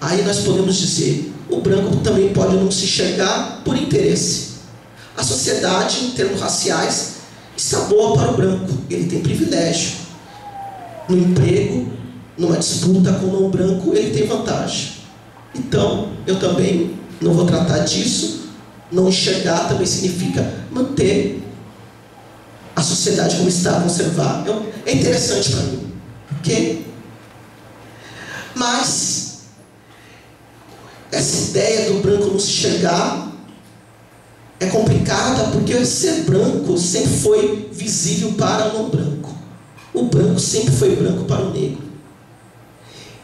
Aí nós podemos dizer: o branco também pode não se enxergar por interesse. A sociedade, em termos raciais, está boa para o branco, ele tem privilégio. No emprego, numa disputa com o não branco, ele tem vantagem. Então, eu também não vou tratar disso. Não enxergar também significa manter a sociedade como está, conservar. É interessante para mim, ok? Mas essa ideia do branco não se enxergar é complicada, porque ser branco sempre foi visível para o não branco. O branco sempre foi branco para o negro.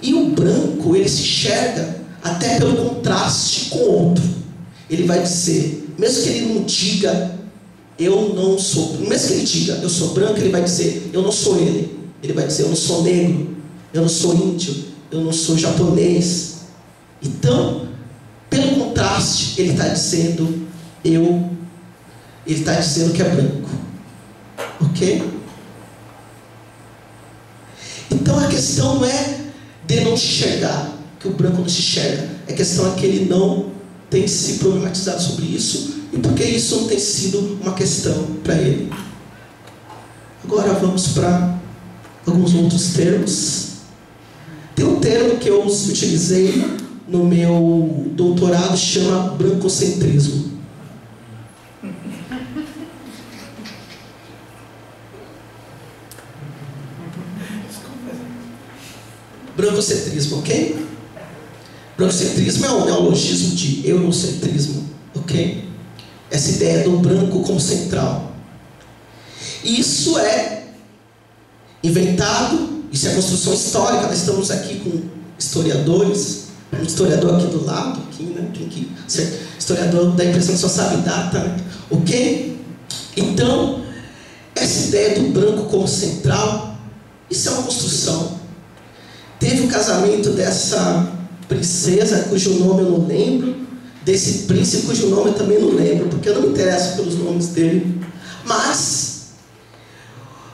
E o branco, ele se enxerga até pelo contraste com o outro. Ele vai dizer, mesmo que ele não diga, eu não sou, mesmo que ele diga, eu sou branco, ele vai dizer, eu não sou ele. Ele vai dizer, eu não sou negro, eu não sou índio, eu não sou japonês. Então, pelo contraste, ele está dizendo, ele está dizendo que é branco. Ok? Então a questão não é de não se enxergar, que o branco não se enxerga. A questão é que ele não tem se problematizado sobre isso e por que isso não tem sido uma questão para ele. Agora vamos para alguns outros termos. Tem um termo que eu utilizei no meu doutorado, chama brancocentrismo. Brancocentrismo, ok? Brancocentrismo é um neologismo de eurocentrismo, ok? Essa ideia do branco como central. E isso é inventado, isso é construção histórica. Nós estamos aqui com historiadores, um historiador aqui do lado, aqui, né? Tem que ser historiador, da impressão que só sabe data, né? Ok? Então, essa ideia do branco como central, isso é uma construção. Teve o casamento dessa princesa, cujo nome eu não lembro, desse príncipe, cujo nome eu também não lembro, porque eu não me interesso pelos nomes dele. Mas,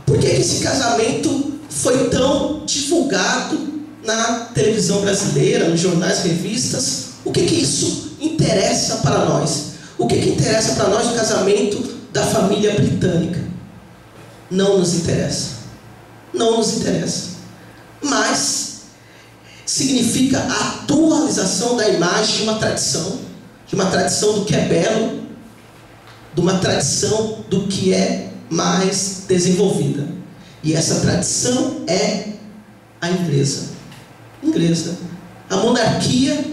por que esse casamento foi tão divulgado na televisão brasileira, nos jornais, revistas? O que isso interessa para nós? O que interessa para nós o casamento da família britânica? Não nos interessa. Não nos interessa. Mas significa a atualização da imagem de uma tradição do que é belo, de uma tradição do que é mais desenvolvida. E essa tradição é a inglesa. A monarquia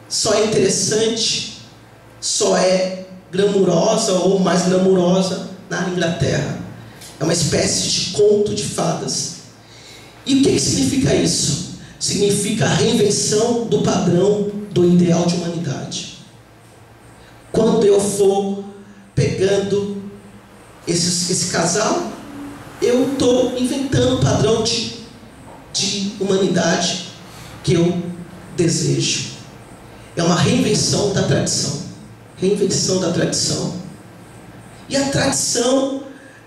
só é interessante, só é glamurosa ou mais glamurosa na Inglaterra. É uma espécie de conto de fadas. E o que significa isso? Significa a reinvenção do padrão do ideal de humanidade. Quando eu for pegando esse casal, eu estou inventando o padrão de humanidade que eu desejo. É uma reinvenção da tradição. Reinvenção da tradição. E a tradição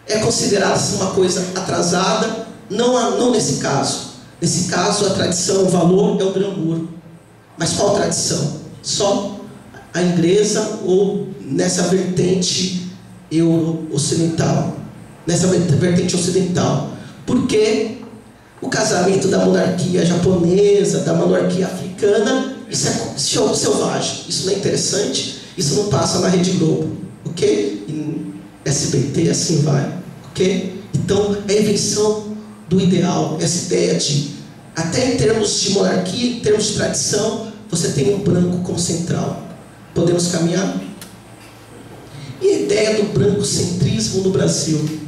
é considerada uma coisa atrasada, não nesse caso. Nesse caso, a tradição, o valor é o glamour. Mas qual tradição? Só a inglesa ou nessa vertente ocidental? Nessa vertente ocidental. Porque o casamento da monarquia japonesa, da monarquia africana, isso é selvagem. Isso não é interessante. Isso não passa na Rede Globo. Ok? Em SBT, assim vai. Ok? Então, é a invenção do ideal, essa ideia de, até em termos de monarquia, em termos de tradição, você tem um branco como central. Podemos caminhar? E a ideia do brancocentrismo no Brasil?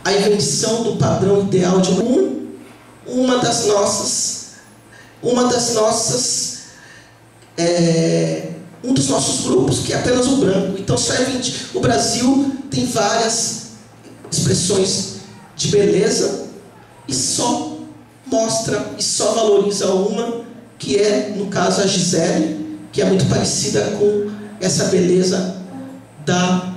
A invenção do padrão ideal de um dos nossos grupos, que é apenas o branco. Então, o Brasil tem várias expressões de beleza e só mostra e só valoriza uma, que é, no caso, a Gisele, que é muito parecida com essa beleza da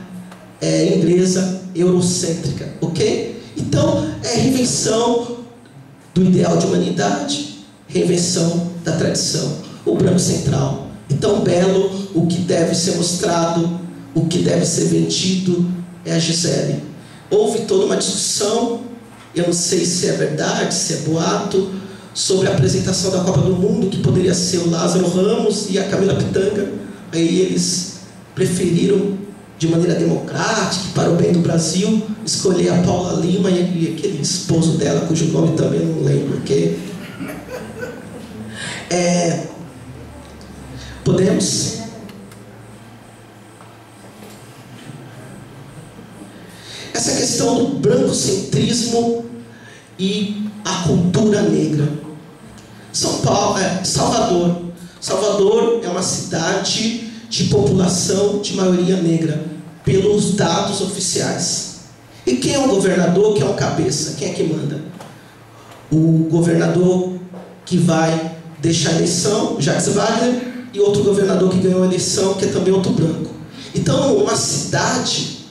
inglesa eurocêntrica, ok? Então, é reinvenção do ideal de humanidade, reinvenção da tradição, o branco central. Então, belo, o que deve ser mostrado, o que deve ser vendido é a Gisele. Houve toda uma discussão, eu não sei se é verdade, se é boato, sobre a apresentação da Copa do Mundo, que poderia ser o Lázaro Ramos e a Camila Pitanga. Aí eles preferiram, de maneira democrática, para o bem do Brasil, escolher a Paula Lima e aquele esposo dela, cujo nome também não lembro, ok? Podemos? Essa questão do brancocentrismo e a cultura negra. Salvador é uma cidade de população de maioria negra, pelos dados oficiais. E quem é o governador? Quem é o cabeça? Quem é que manda? O governador que vai deixar a eleição, Jacques Wagner, e outro governador que ganhou a eleição, que é também outro branco. Então, uma cidade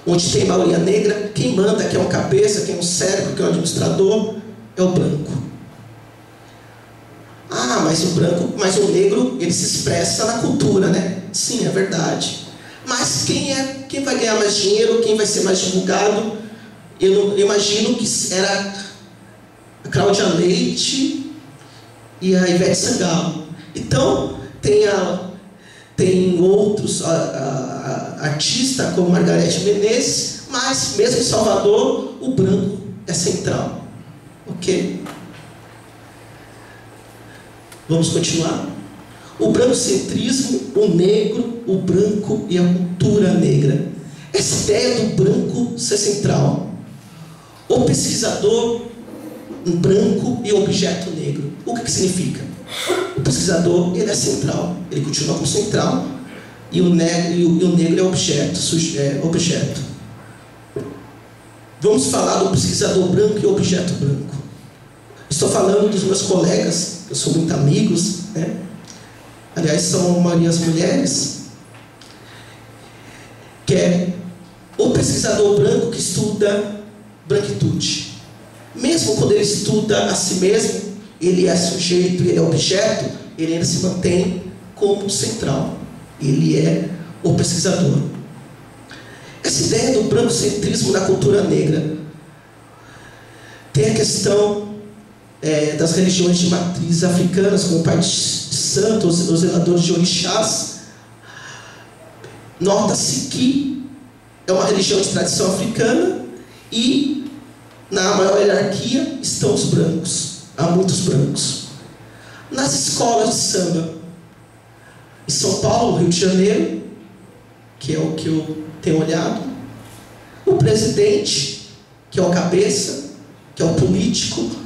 onde tem maioria negra, quem manda, quem é o cabeça, quem é o cérebro, quem é o administrador, é o branco. Ah, mas o negro, ele se expressa na cultura, né? Sim, é verdade. Mas quem vai ganhar mais dinheiro, quem vai ser mais divulgado? Eu imagino que era a Cláudia Leite e a Ivete Sangalo. Então, tem outros artistas como Margareth Menezes, mas mesmo em Salvador, o branco é central. Ok? Vamos continuar? O brancocentrismo, o negro, o branco e a cultura negra. Essa ideia do branco ser central. O pesquisador, um branco e objeto negro. O que significa? O pesquisador, ele é central. Ele continua como central. E o negro é objeto. Vamos falar do pesquisador branco e objeto branco. Estou falando dos meus colegas, eu sou muito amigos, né? Aliás, são a maioria as mulheres, que é o pesquisador branco que estuda branquitude. Mesmo quando ele estuda a si mesmo, ele é sujeito, ele é objeto, ele ainda se mantém como central. Ele é o pesquisador. Essa ideia do brancocentrismo na cultura negra tem a questão das religiões de matriz africanas, como o Pai de Santo, os zeladores de orixás. Nota-se que é uma religião de tradição africana e na maior hierarquia estão os brancos. Há muitos brancos. Nas escolas de samba, em São Paulo, Rio de Janeiro, que é o que eu tenho olhado, o presidente, que é o cabeça, que é o político,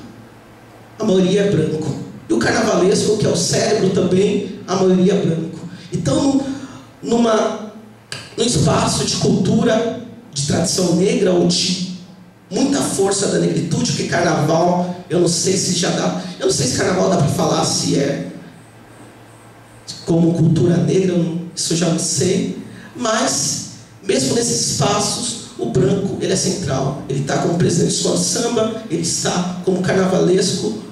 a maioria é branco. E o carnavalesco, que é o cérebro também, a maioria é branco. Então, num espaço de cultura, de tradição negra, ou de muita força da negritude, porque carnaval, eu não sei se carnaval dá para falar se é como cultura negra, isso eu já não sei. Mas, mesmo nesses espaços, o branco, ele é central. Ele está como presidente de escola de samba, ele está como carnavalesco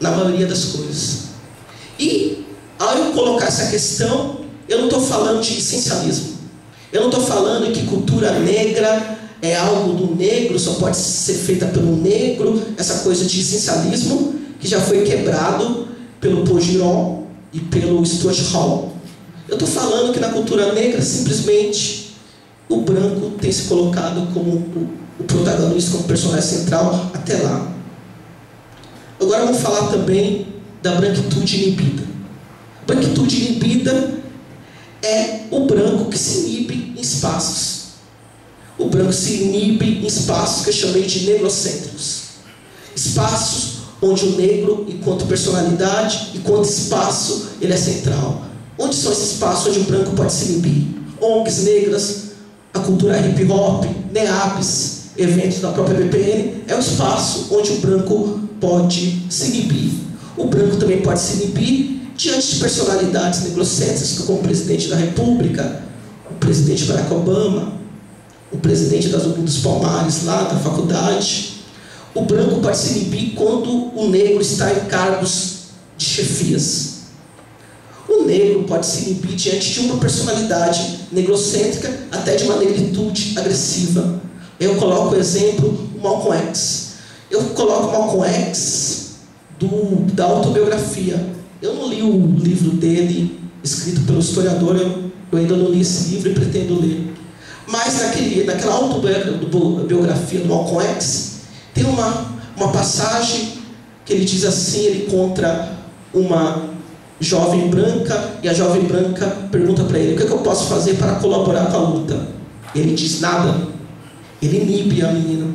na maioria das coisas. E, ao eu colocar essa questão, eu não estou falando de essencialismo. Eu não estou falando que cultura negra é algo do negro, só pode ser feita pelo negro, essa coisa de essencialismo, que já foi quebrado pelo Paul Giron e pelo Stuart Hall. Eu estou falando que na cultura negra, simplesmente, o branco tem se colocado como o protagonista, como personagem central até lá. Agora vamos falar também da branquitude inibida. Branquitude inibida é o branco que se inibe em espaços. O branco se inibe em espaços que eu chamei de negrocêntricos. Espaços onde o negro, enquanto personalidade, enquanto espaço, ele é central. Onde são esses espaços onde o branco pode se inibir? ONGs negras, a cultura hip hop, NEAPs, eventos da própria BPN, é o espaço onde o branco pode se inibir. O branco também pode se inibir diante de personalidades negrocêntricas, como o presidente da República, o presidente Barack Obama, o presidente da Zumbi dos Palmares, lá da faculdade. O branco pode se inibir quando o negro está em cargos de chefias. O negro pode se inibir diante de uma personalidade negrocêntrica, até de uma negritude agressiva. Eu coloco o exemplo, o Malcolm X. Eu coloco o Malcolm X da autobiografia. Eu não li o livro dele, escrito pelo historiador, eu ainda não li esse livro e pretendo ler. Mas naquela autobiografia do Malcolm X, tem uma passagem que ele diz assim, ele encontra uma jovem branca, e a jovem branca pergunta para ele, o que eu posso fazer para colaborar com a luta? Ele diz, nada. Ele inibe a menina.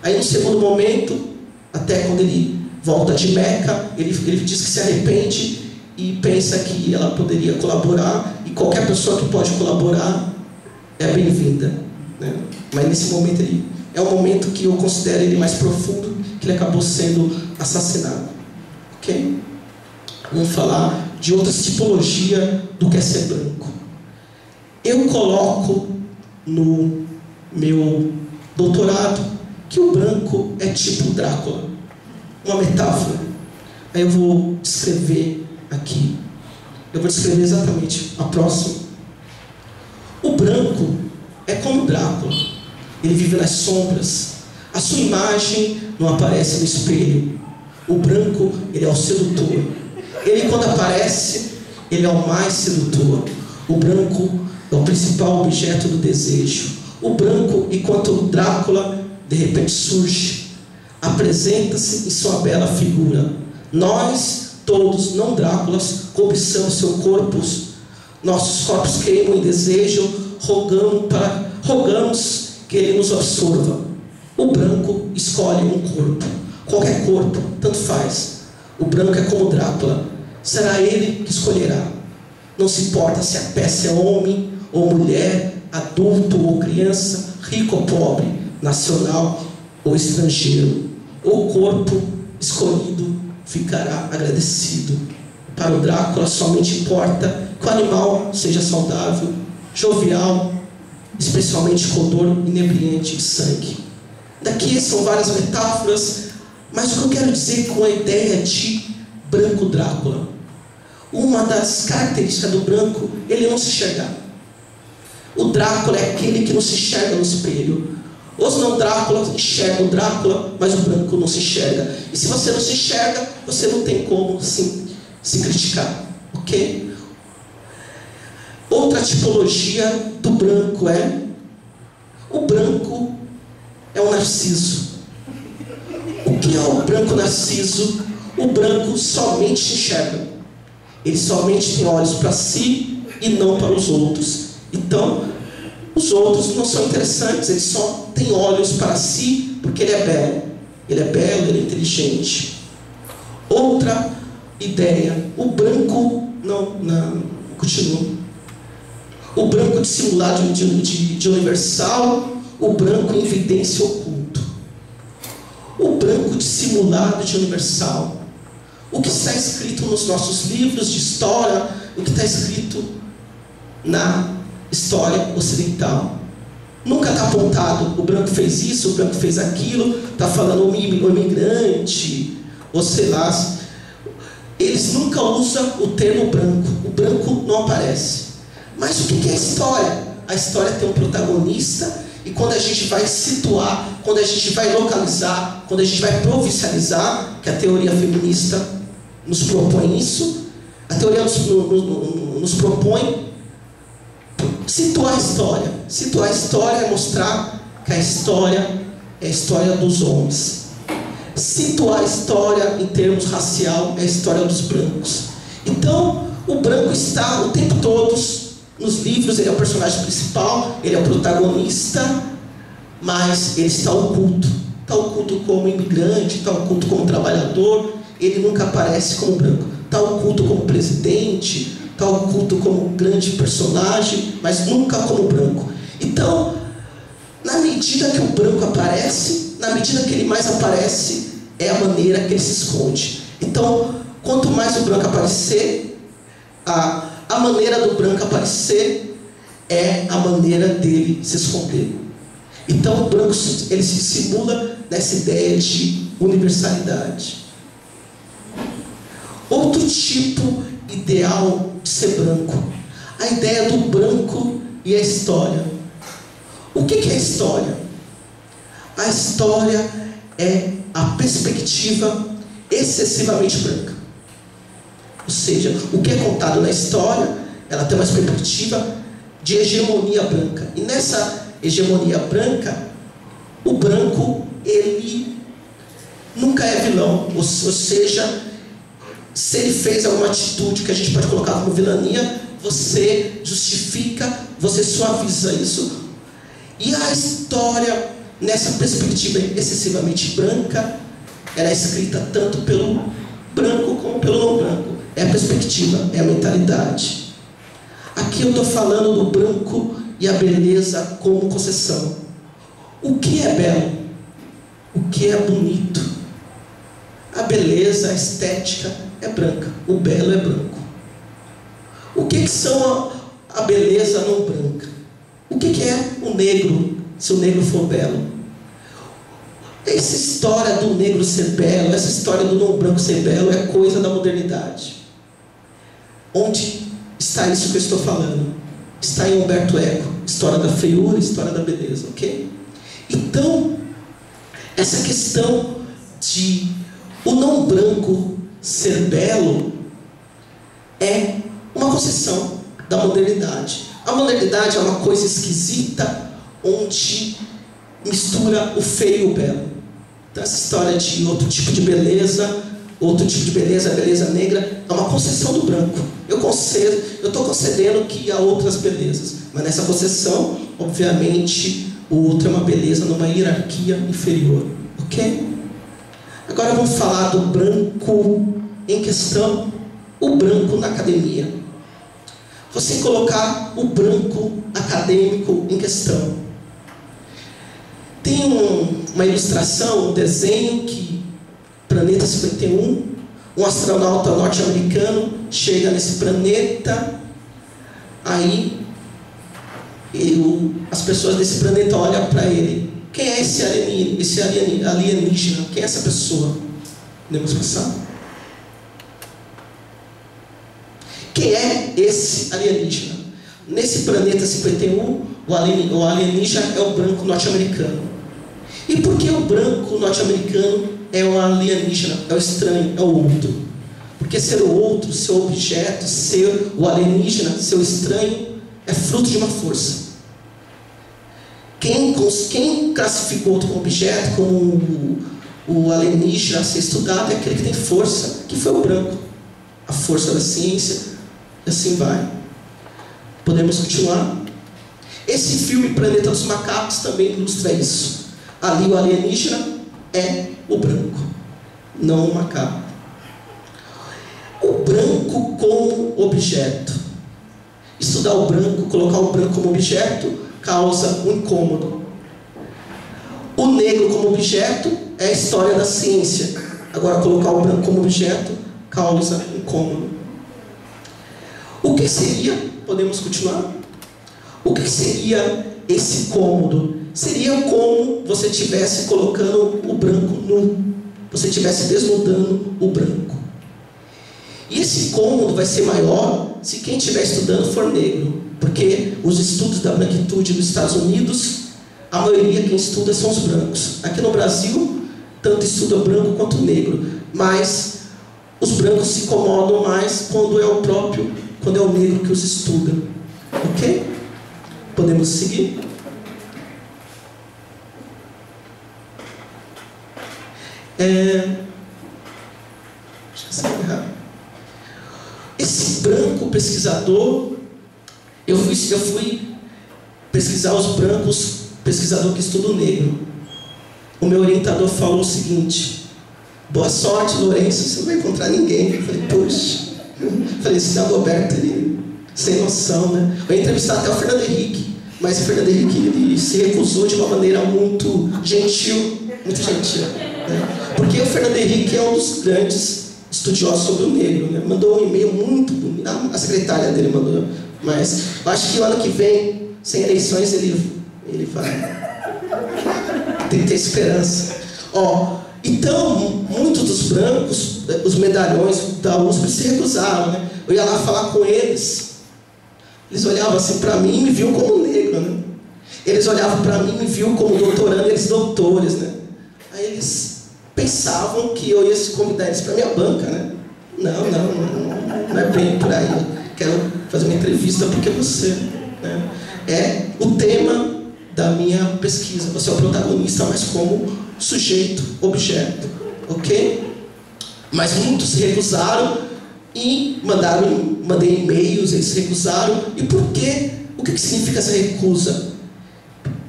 Aí no segundo momento, até quando ele volta de Meca, ele diz que se arrepende e pensa que ela poderia colaborar, e qualquer pessoa que pode colaborar é bem-vinda, né? Mas nesse momento é o momento que eu considero ele mais profundo, que ele acabou sendo assassinado. Ok? Vamos falar de outras tipologias do que é ser branco. Eu coloco no meu doutorado que o branco é tipo Drácula, uma metáfora. Aí eu vou descrever aqui. Eu vou descrever exatamente a próxima. O branco é como Drácula. Ele vive nas sombras. A sua imagem não aparece no espelho. O branco, ele é o sedutor. Ele, quando aparece, ele é o mais sedutor. O branco é o principal objeto do desejo. O branco, enquanto Drácula de repente surge, apresenta-se em sua bela figura. Nós, todos, não Dráculas, cobiçamos seu corpo. Nossos corpos queimam em desejo, rogamos que ele nos absorva. O branco escolhe um corpo. Qualquer corpo, tanto faz. O branco é como Drácula. Será ele que escolherá. Não se importa se a peça é homem ou mulher, adulto ou criança, rico ou pobre, nacional ou estrangeiro. O corpo escolhido ficará agradecido. Para o Drácula somente importa que o animal seja saudável, jovial, especialmente com odor inebriante de sangue. Daqui são várias metáforas, mas o que eu quero dizer com a ideia de branco Drácula? Uma das características do branco, ele não se enxerga. O Drácula é aquele que não se enxerga no espelho. Os não Dráculas enxergam o Drácula, mas o branco não se enxerga. E se você não se enxerga, você não tem como se criticar, ok? Outra tipologia do branco é: o branco é um narciso. O que é o branco narciso? O branco somente se enxerga. Ele somente tem olhos para si e não para os outros. Então, os outros não são interessantes, ele só tem olhos para si porque ele é belo. Ele é belo, ele é inteligente. Outra ideia: o branco continua. O branco dissimulado de universal, o branco em evidência oculto. O branco dissimulado de universal. O que está escrito nos nossos livros de história, o que está escrito na história ocidental. Nunca está apontado: o branco fez isso, o branco fez aquilo, está falando o imigrante, ou sei lá. Eles nunca usam o termo branco. O branco não aparece. Mas o que é a história? A história tem um protagonista, e quando a gente vai situar, quando a gente vai localizar, quando a gente vai provincializar, que a teoria feminista nos propõe isso, a teoria nos propõe situar a história. Situar a história é mostrar que a história é a história dos homens. Situar a história em termos racial é a história dos brancos. Então, o branco está o tempo todo nos livros, ele é o personagem principal, ele é o protagonista, mas ele está oculto. Está oculto como imigrante, está oculto como trabalhador, ele nunca aparece como branco. Está oculto como presidente, está oculto como grande personagem, mas nunca como branco. Então, na medida que o branco aparece, na medida que ele mais aparece, é a maneira que ele se esconde. Então, quanto mais o branco aparecer, a maneira do branco aparecer é a maneira dele se esconder. Então o branco ele se simula nessa ideia de universalidade. Outro tipo ideal de ser branco: a ideia do branco e a história. O que é a história? A história é a perspectiva excessivamente branca. Ou seja, o que é contado na história, ela tem uma perspectiva de hegemonia branca. E nessa hegemonia branca, o branco, ele nunca é vilão. Ou seja, se ele fez alguma atitude que a gente pode colocar como vilania, você justifica, você suaviza isso. E a história, nessa perspectiva excessivamente branca, ela é escrita tanto pelo branco como pelo não branco. É a perspectiva, é a mentalidade. Aqui eu estou falando do branco e a beleza como concessão. O que é belo? O que é bonito? A beleza, a estética é branca. O belo é branco. O que são a beleza não branca? O que é o negro, se o negro for belo? Essa história do negro ser belo, essa história do não branco ser belo é coisa da modernidade. Onde está isso que eu estou falando? Está em Humberto Eco, história da feiura, história da beleza, ok? Então, essa questão de o não branco ser belo é uma concessão da modernidade. A modernidade é uma coisa esquisita, onde mistura o feio e o belo. Então essa história de outro tipo de beleza, a beleza negra, é uma concessão do branco. Eu estou concedendo que há outras belezas, mas nessa concessão, obviamente, o outro é uma beleza numa hierarquia inferior, ok? Agora vamos falar do branco em questão, o branco na academia. Você colocar o branco acadêmico em questão. Tem uma ilustração, um desenho que Planeta 51, um astronauta norte-americano chega nesse planeta, aí as pessoas desse planeta olham para ele. Quem é esse alienígena? Quem é essa pessoa? Podemos passar? Quem é esse alienígena? Nesse planeta 51, o alienígena é o branco norte-americano. E por que o branco norte-americano é o alienígena, é o estranho, é o outro? Porque ser o outro, seu objeto, ser o alienígena, seu estranho, é fruto de uma força. Quem classificou outro como objeto, como o alienígena a ser estudado, é aquele que tem força, que foi o branco. A força da ciência, e assim vai. Podemos continuar? Esse filme Planeta dos Macacos também ilustra isso. Ali o alienígena é o branco, não o macaco. O branco como objeto. Estudar o branco, colocar o branco como objeto, causa um incômodo. O negro como objeto é a história da ciência. Agora, colocar o branco como objeto causa incômodo. O que seria, podemos continuar? O que seria esse cômodo? Seria como você estivesse colocando o branco nu. Você estivesse desnudando o branco. E esse cômodo vai ser maior se quem estiver estudando for negro. Porque os estudos da branquitude nos Estados Unidos, a maioria quem estuda são os brancos. Aqui no Brasil, tanto estuda branco quanto negro. Mas os brancos se incomodam mais quando é o negro que os estuda. Ok? Podemos seguir? Esse branco pesquisador, eu fui pesquisar os brancos, pesquisador que estuda o negro. O meu orientador falou o seguinte: boa sorte, Lourenço, você não vai encontrar ninguém. Eu falei, puxa. Falei, esse Dagoberto, ele sem noção, né? Eu ia entrevistar até o Fernando Henrique, mas o Fernando Henrique ele se recusou de uma maneira muito gentil, né? Porque o Fernando Henrique é um dos grandes estudiosos sobre o negro, né? Mandou um e-mail muito bonito, a secretária dele mandou, mas eu acho que o ano que vem, sem eleições, ele vai. Tem que ter esperança. Então, muitos dos brancos, os medalhões da USP se recusaram, né? Eu ia lá falar com eles. Eles olhavam assim para mim e me viam como negro, né? Eles olhavam para mim e me viam como doutorando, eles doutores, né? Aí eles pensavam que eu ia convidar eles para minha banca, né? Não é bem por aí. Eu quero fazer uma entrevista porque você, né? É o tema da minha pesquisa. Você é o protagonista, mas como sujeito, objeto, ok? Mas muitos se recusaram e mandei e-mails, eles se recusaram. E por quê? O que significa essa recusa?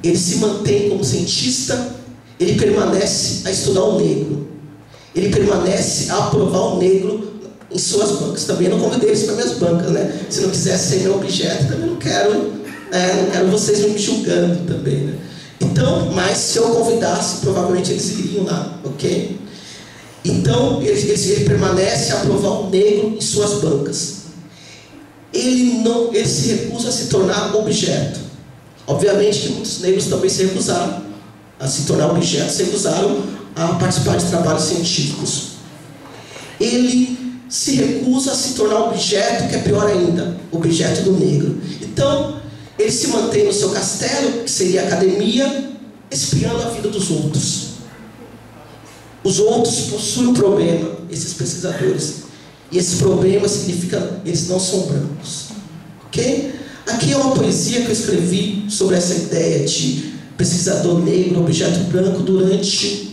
Ele se mantém como cientista, ele permanece a estudar o negro, ele permanece a aprovar o negro em suas bancas. Também não convidei eles para minhas bancas, né? Se não quisesse ser meu objeto, também não quero vocês me julgando também, né? Então, mas se eu convidasse, provavelmente eles iriam lá, ok? Então, ele permanece a aprovar o negro em suas bancas. Ele se recusa a se tornar objeto. Obviamente que muitos negros também se recusaram, a se tornar objeto, se recusaram a participar de trabalhos científicos. Ele se recusa a se tornar objeto, que é pior ainda, objeto do negro. Então, ele se mantém no seu castelo, que seria a academia, espiando a vida dos outros. Os outros possuem um problema, esses pesquisadores. E esse problema significa eles não são brancos. Ok? Aqui é uma poesia que eu escrevi sobre essa ideia de pesquisador negro, objeto branco, durante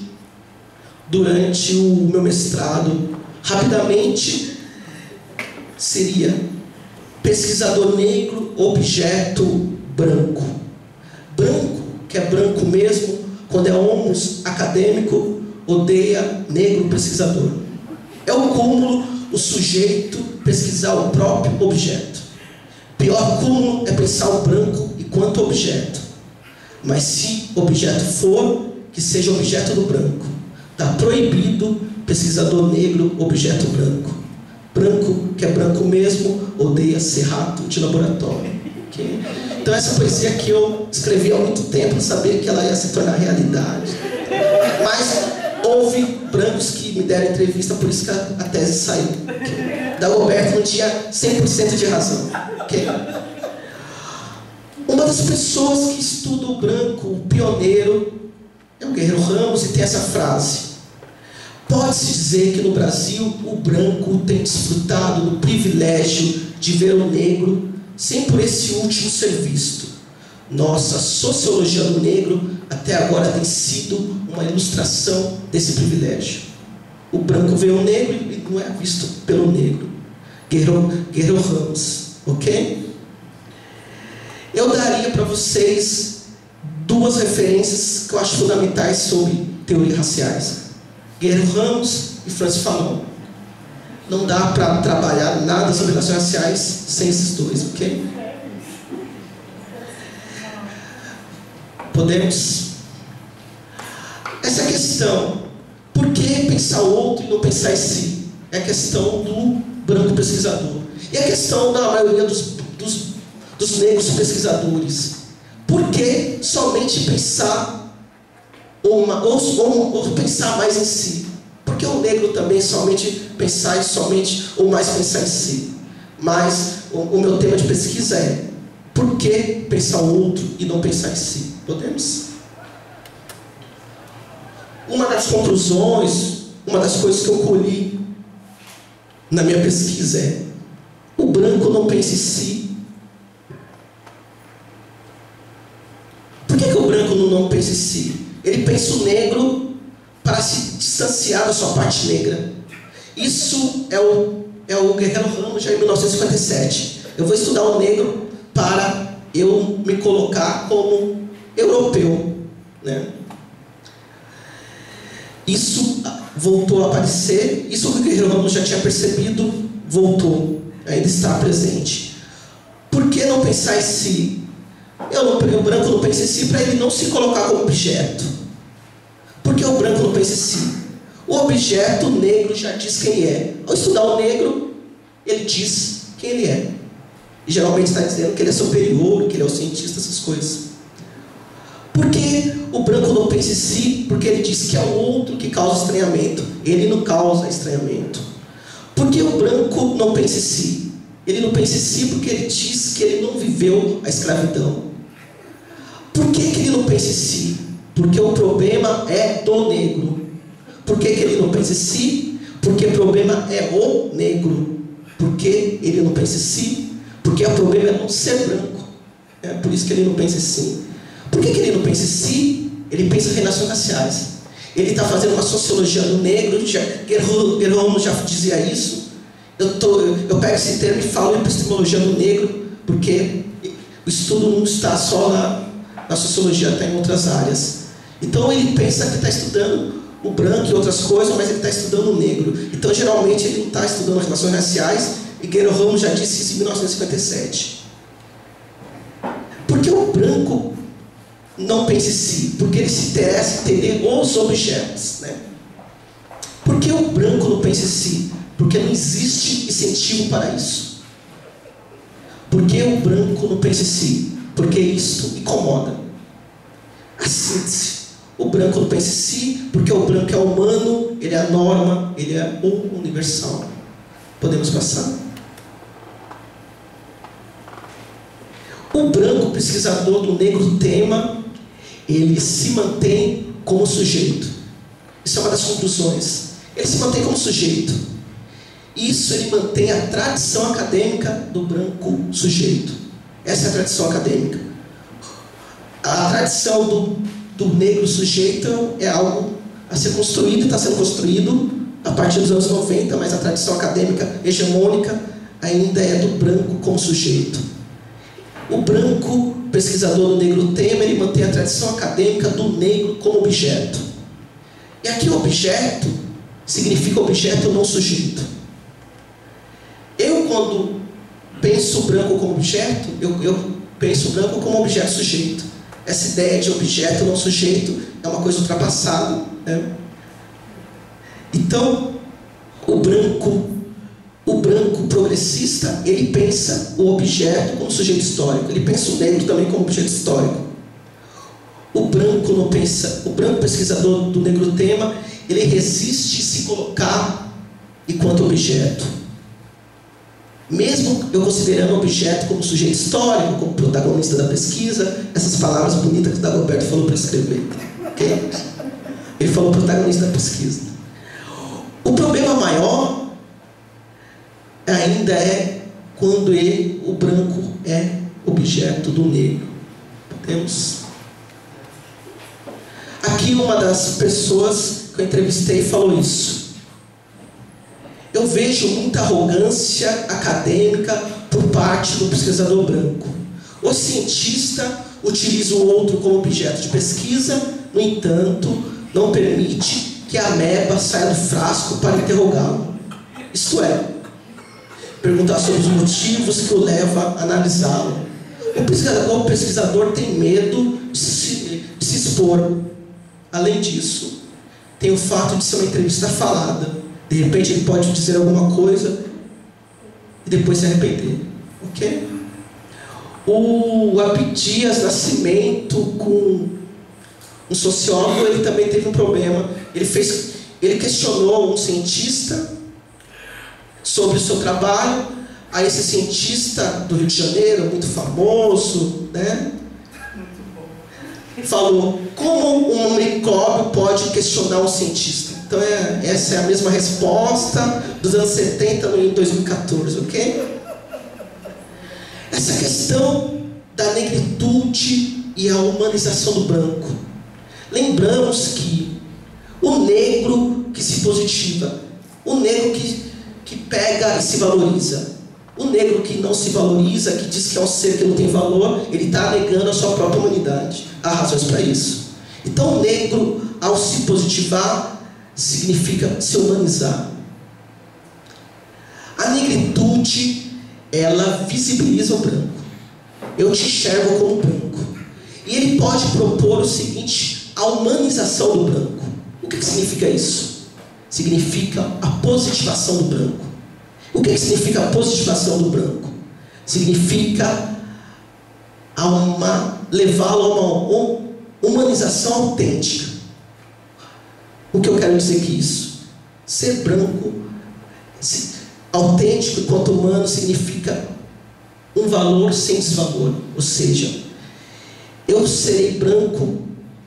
o meu mestrado. Rapidamente, seria pesquisador negro, objeto branco. Branco, que é branco mesmo, quando é homus acadêmico, odeia negro pesquisador. É o cúmulo o sujeito pesquisar o próprio objeto. Pior cúmulo é pensar o branco enquanto objeto. Mas se objeto for, que seja objeto do branco. Está proibido pesquisador negro, objeto branco. Branco, que é branco mesmo, odeia ser rato de laboratório. Okay? Então essa poesia que eu escrevi há muito tempo, não sabia que ela ia se tornar realidade. Mas houve brancos que me deram entrevista, por isso que a tese saiu. Okay? Dagoberto não tinha 100% de razão. Okay? Uma das pessoas que estuda o branco, o pioneiro, é o Guerreiro Ramos, e tem essa frase: pode-se dizer que no Brasil o branco tem desfrutado do privilégio de ver o negro sem por esse último ser visto. Nossa sociologia do negro até agora tem sido uma ilustração desse privilégio. O branco vê o negro e não é visto pelo negro. Guerreiro Ramos, ok? Eu daria para vocês duas referências que eu acho fundamentais sobre teorias raciais: Guerreiro Ramos e Francis Fanon. Não dá para trabalhar nada sobre relações raciais sem esses dois, ok? Podemos? Essa questão, por que pensar o outro e não pensar em si? É a questão do branco pesquisador. E a questão da maioria dos negros pesquisadores. Por que somente pensar ou pensar mais em si? Porque o negro também somente pensar ou mais pensar em si. Mas o meu tema de pesquisa é: por que pensar o outro e não pensar em si? Podemos? Uma das conclusões, uma das coisas que eu colhi na minha pesquisa é: o branco não pensa em si. Por que o branco não pensa em si? Ele pensa o negro para se distanciar da sua parte negra. Isso é o Guerreiro Ramos, já em 1957. Eu vou estudar o negro para eu me colocar como europeu, né? Isso voltou a aparecer. Isso que o Guerreiro Ramos já tinha percebido, voltou, ainda está presente. Por que não pensar em si? O branco não pensa em si para ele não se colocar como objeto. Por que o branco não pensa em si? O objeto negro já diz quem é. Ao estudar o negro, ele diz quem ele é. E geralmente está dizendo que ele é superior, que ele é o cientista, essas coisas. Por que o branco não pensa em si? Porque ele diz que é o outro que causa estranhamento. Ele não causa estranhamento. Por que o branco não pensa em si? Ele não pensa em si porque ele diz que ele não viveu a escravidão. Por que ele não pensa em si? Porque o problema é do negro. Por que ele não pensa em si? Porque o problema é o negro. Por que ele não pensa em si? Porque o problema é não ser branco. É por isso que ele não pensa em si. Por que ele não pensa em si? Ele pensa em relações raciais. Ele está fazendo uma sociologia do negro. Guerreiro Ramos já dizia isso. Eu pego esse termo e falo epistemologia do negro, porque o estudo não está só na sociologia, está em outras áreas. Então ele pensa que está estudando o branco e outras coisas, mas ele está estudando o negro. Então geralmente ele não está estudando relações raciais, e Guerreiro Ramos já disse isso em 1957. Por que o branco não pensa em si? Porque ele se interessa em entender os objetos, né? Por que o branco não pensa em si? Porque não existe incentivo para isso. Por que o branco não pensa em si? Porque isto incomoda. A síntese. O branco não pensa em si, porque o branco é humano, ele é a norma, ele é o universal. Podemos passar? O branco pesquisador do negro tema, ele se mantém como sujeito. Isso é uma das conclusões. Ele se mantém como sujeito. Isso ele mantém a tradição acadêmica do branco sujeito. Essa é a tradição acadêmica. A tradição do negro sujeito é algo a ser construído e está sendo construído a partir dos anos 90, mas a tradição acadêmica hegemônica ainda é do branco como sujeito. O branco pesquisador do negro tema, ele mantém a tradição acadêmica do negro como objeto. E aqui o objeto significa objeto não sujeito. Eu, quando penso o branco como objeto, eu penso o branco como objeto sujeito. Essa ideia de objeto não sujeito é uma coisa ultrapassada, né? Então, o branco progressista, ele pensa o objeto como sujeito histórico. Ele pensa o negro também como objeto histórico. O branco não pensa, o branco pesquisador do negro tema, ele resiste a se colocar enquanto objeto. Mesmo eu considerando o objeto como sujeito histórico, como protagonista da pesquisa, essas palavras bonitas que o Dagoberto falou para escrever. Okay? Ele falou protagonista da pesquisa. O problema maior ainda é quando o branco é objeto do negro. Temos aqui uma das pessoas que eu entrevistei falou isso. Eu vejo muita arrogância acadêmica por parte do pesquisador branco. O cientista utiliza o outro como objeto de pesquisa, no entanto, não permite que a ameba saia do frasco para interrogá-lo. Isto é, perguntar sobre os motivos que o leva a analisá-lo. O pesquisador tem medo de se expor. Além disso, tem o fato de ser uma entrevista falada. De repente ele pode dizer alguma coisa e depois se arrepender. Ok? O Abdias Nascimento, com um sociólogo, ele também teve um problema. Ele questionou um cientista sobre o seu trabalho. Aí esse cientista do Rio de Janeiro, muito famoso, né? Falou, como um micróbio pode questionar um cientista? Então essa é a mesma resposta dos anos 70 em 2014, ok? Essa questão da negritude e a humanização do branco. Lembramos que o negro que se positiva, o negro que pega e se valoriza, o negro que não se valoriza, que diz que é um ser que não tem valor, ele está negando a sua própria humanidade. Há razões para isso. Então o negro, ao se positivar, significa se humanizar. A negritude, ela visibiliza o branco. Eu te enxergo como branco. E ele pode propor o seguinte, a humanização do branco. O que significa isso? Significa a positivação do branco. O que significa a positivação do branco? Significa levá-lo a uma humanização autêntica. O que eu quero dizer que isso? Ser branco, autêntico enquanto humano, significa um valor sem desvalor. Ou seja, eu serei branco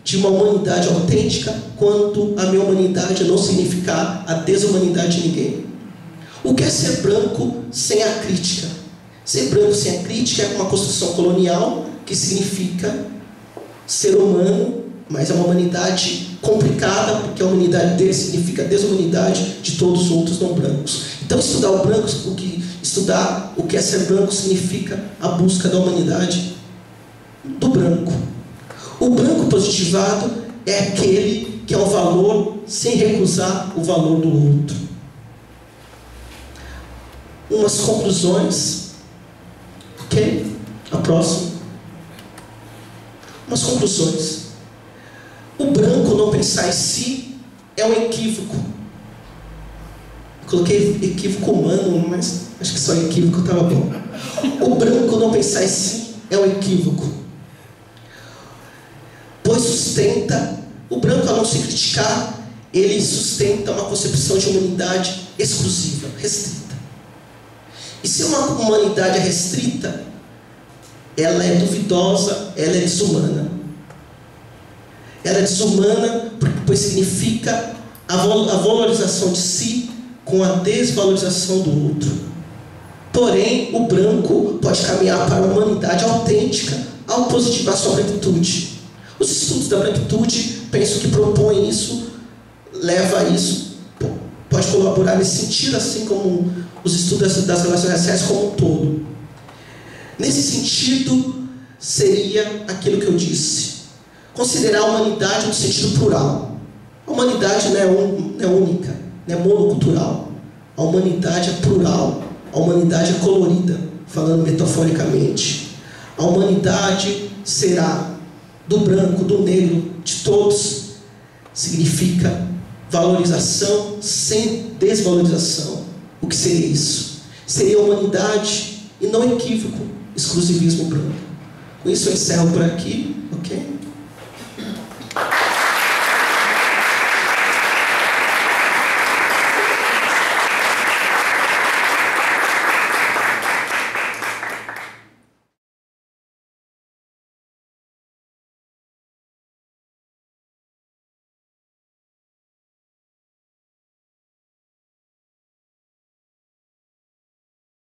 de uma humanidade autêntica quando a minha humanidade não significar a desumanidade de ninguém. O que é ser branco sem a crítica? Ser branco sem a crítica é uma construção colonial que significa ser humano, mas é uma humanidade complicada, porque a humanidade dele significa a desumanidade de todos os outros não brancos. Então estudar estudar o que é ser branco significa a busca da humanidade do branco. O branco positivado é aquele que é o valor sem recusar o valor do outro. Umas conclusões, ok? A próxima. Umas conclusões. O branco não pensar em si é um equívoco. Coloquei equívoco humano, mas acho que só equívoco estava bom. O branco não pensar em si é um equívoco, pois sustenta O branco, ao não se criticar, ele sustenta uma concepção de humanidade exclusiva, restrita. E se uma humanidade é restrita, ela é duvidosa, ela é desumana. Ela é desumana pois significa a valorização de si com a desvalorização do outro. Porém, o branco pode caminhar para uma humanidade autêntica ao positivar sua branquitude. Os estudos da branquitude, penso que propõem isso, leva a isso, pode colaborar nesse sentido, assim como os estudos das relações raciais como um todo. Nesse sentido, seria aquilo que eu disse: considerar a humanidade no sentido plural. A humanidade não é única, não é monocultural. A humanidade é plural, a humanidade é colorida, falando metaforicamente. A humanidade será do branco, do negro, de todos. Significa valorização sem desvalorização. O que seria isso? Seria humanidade e não equívoco, exclusivismo branco. Com isso eu encerro por aqui.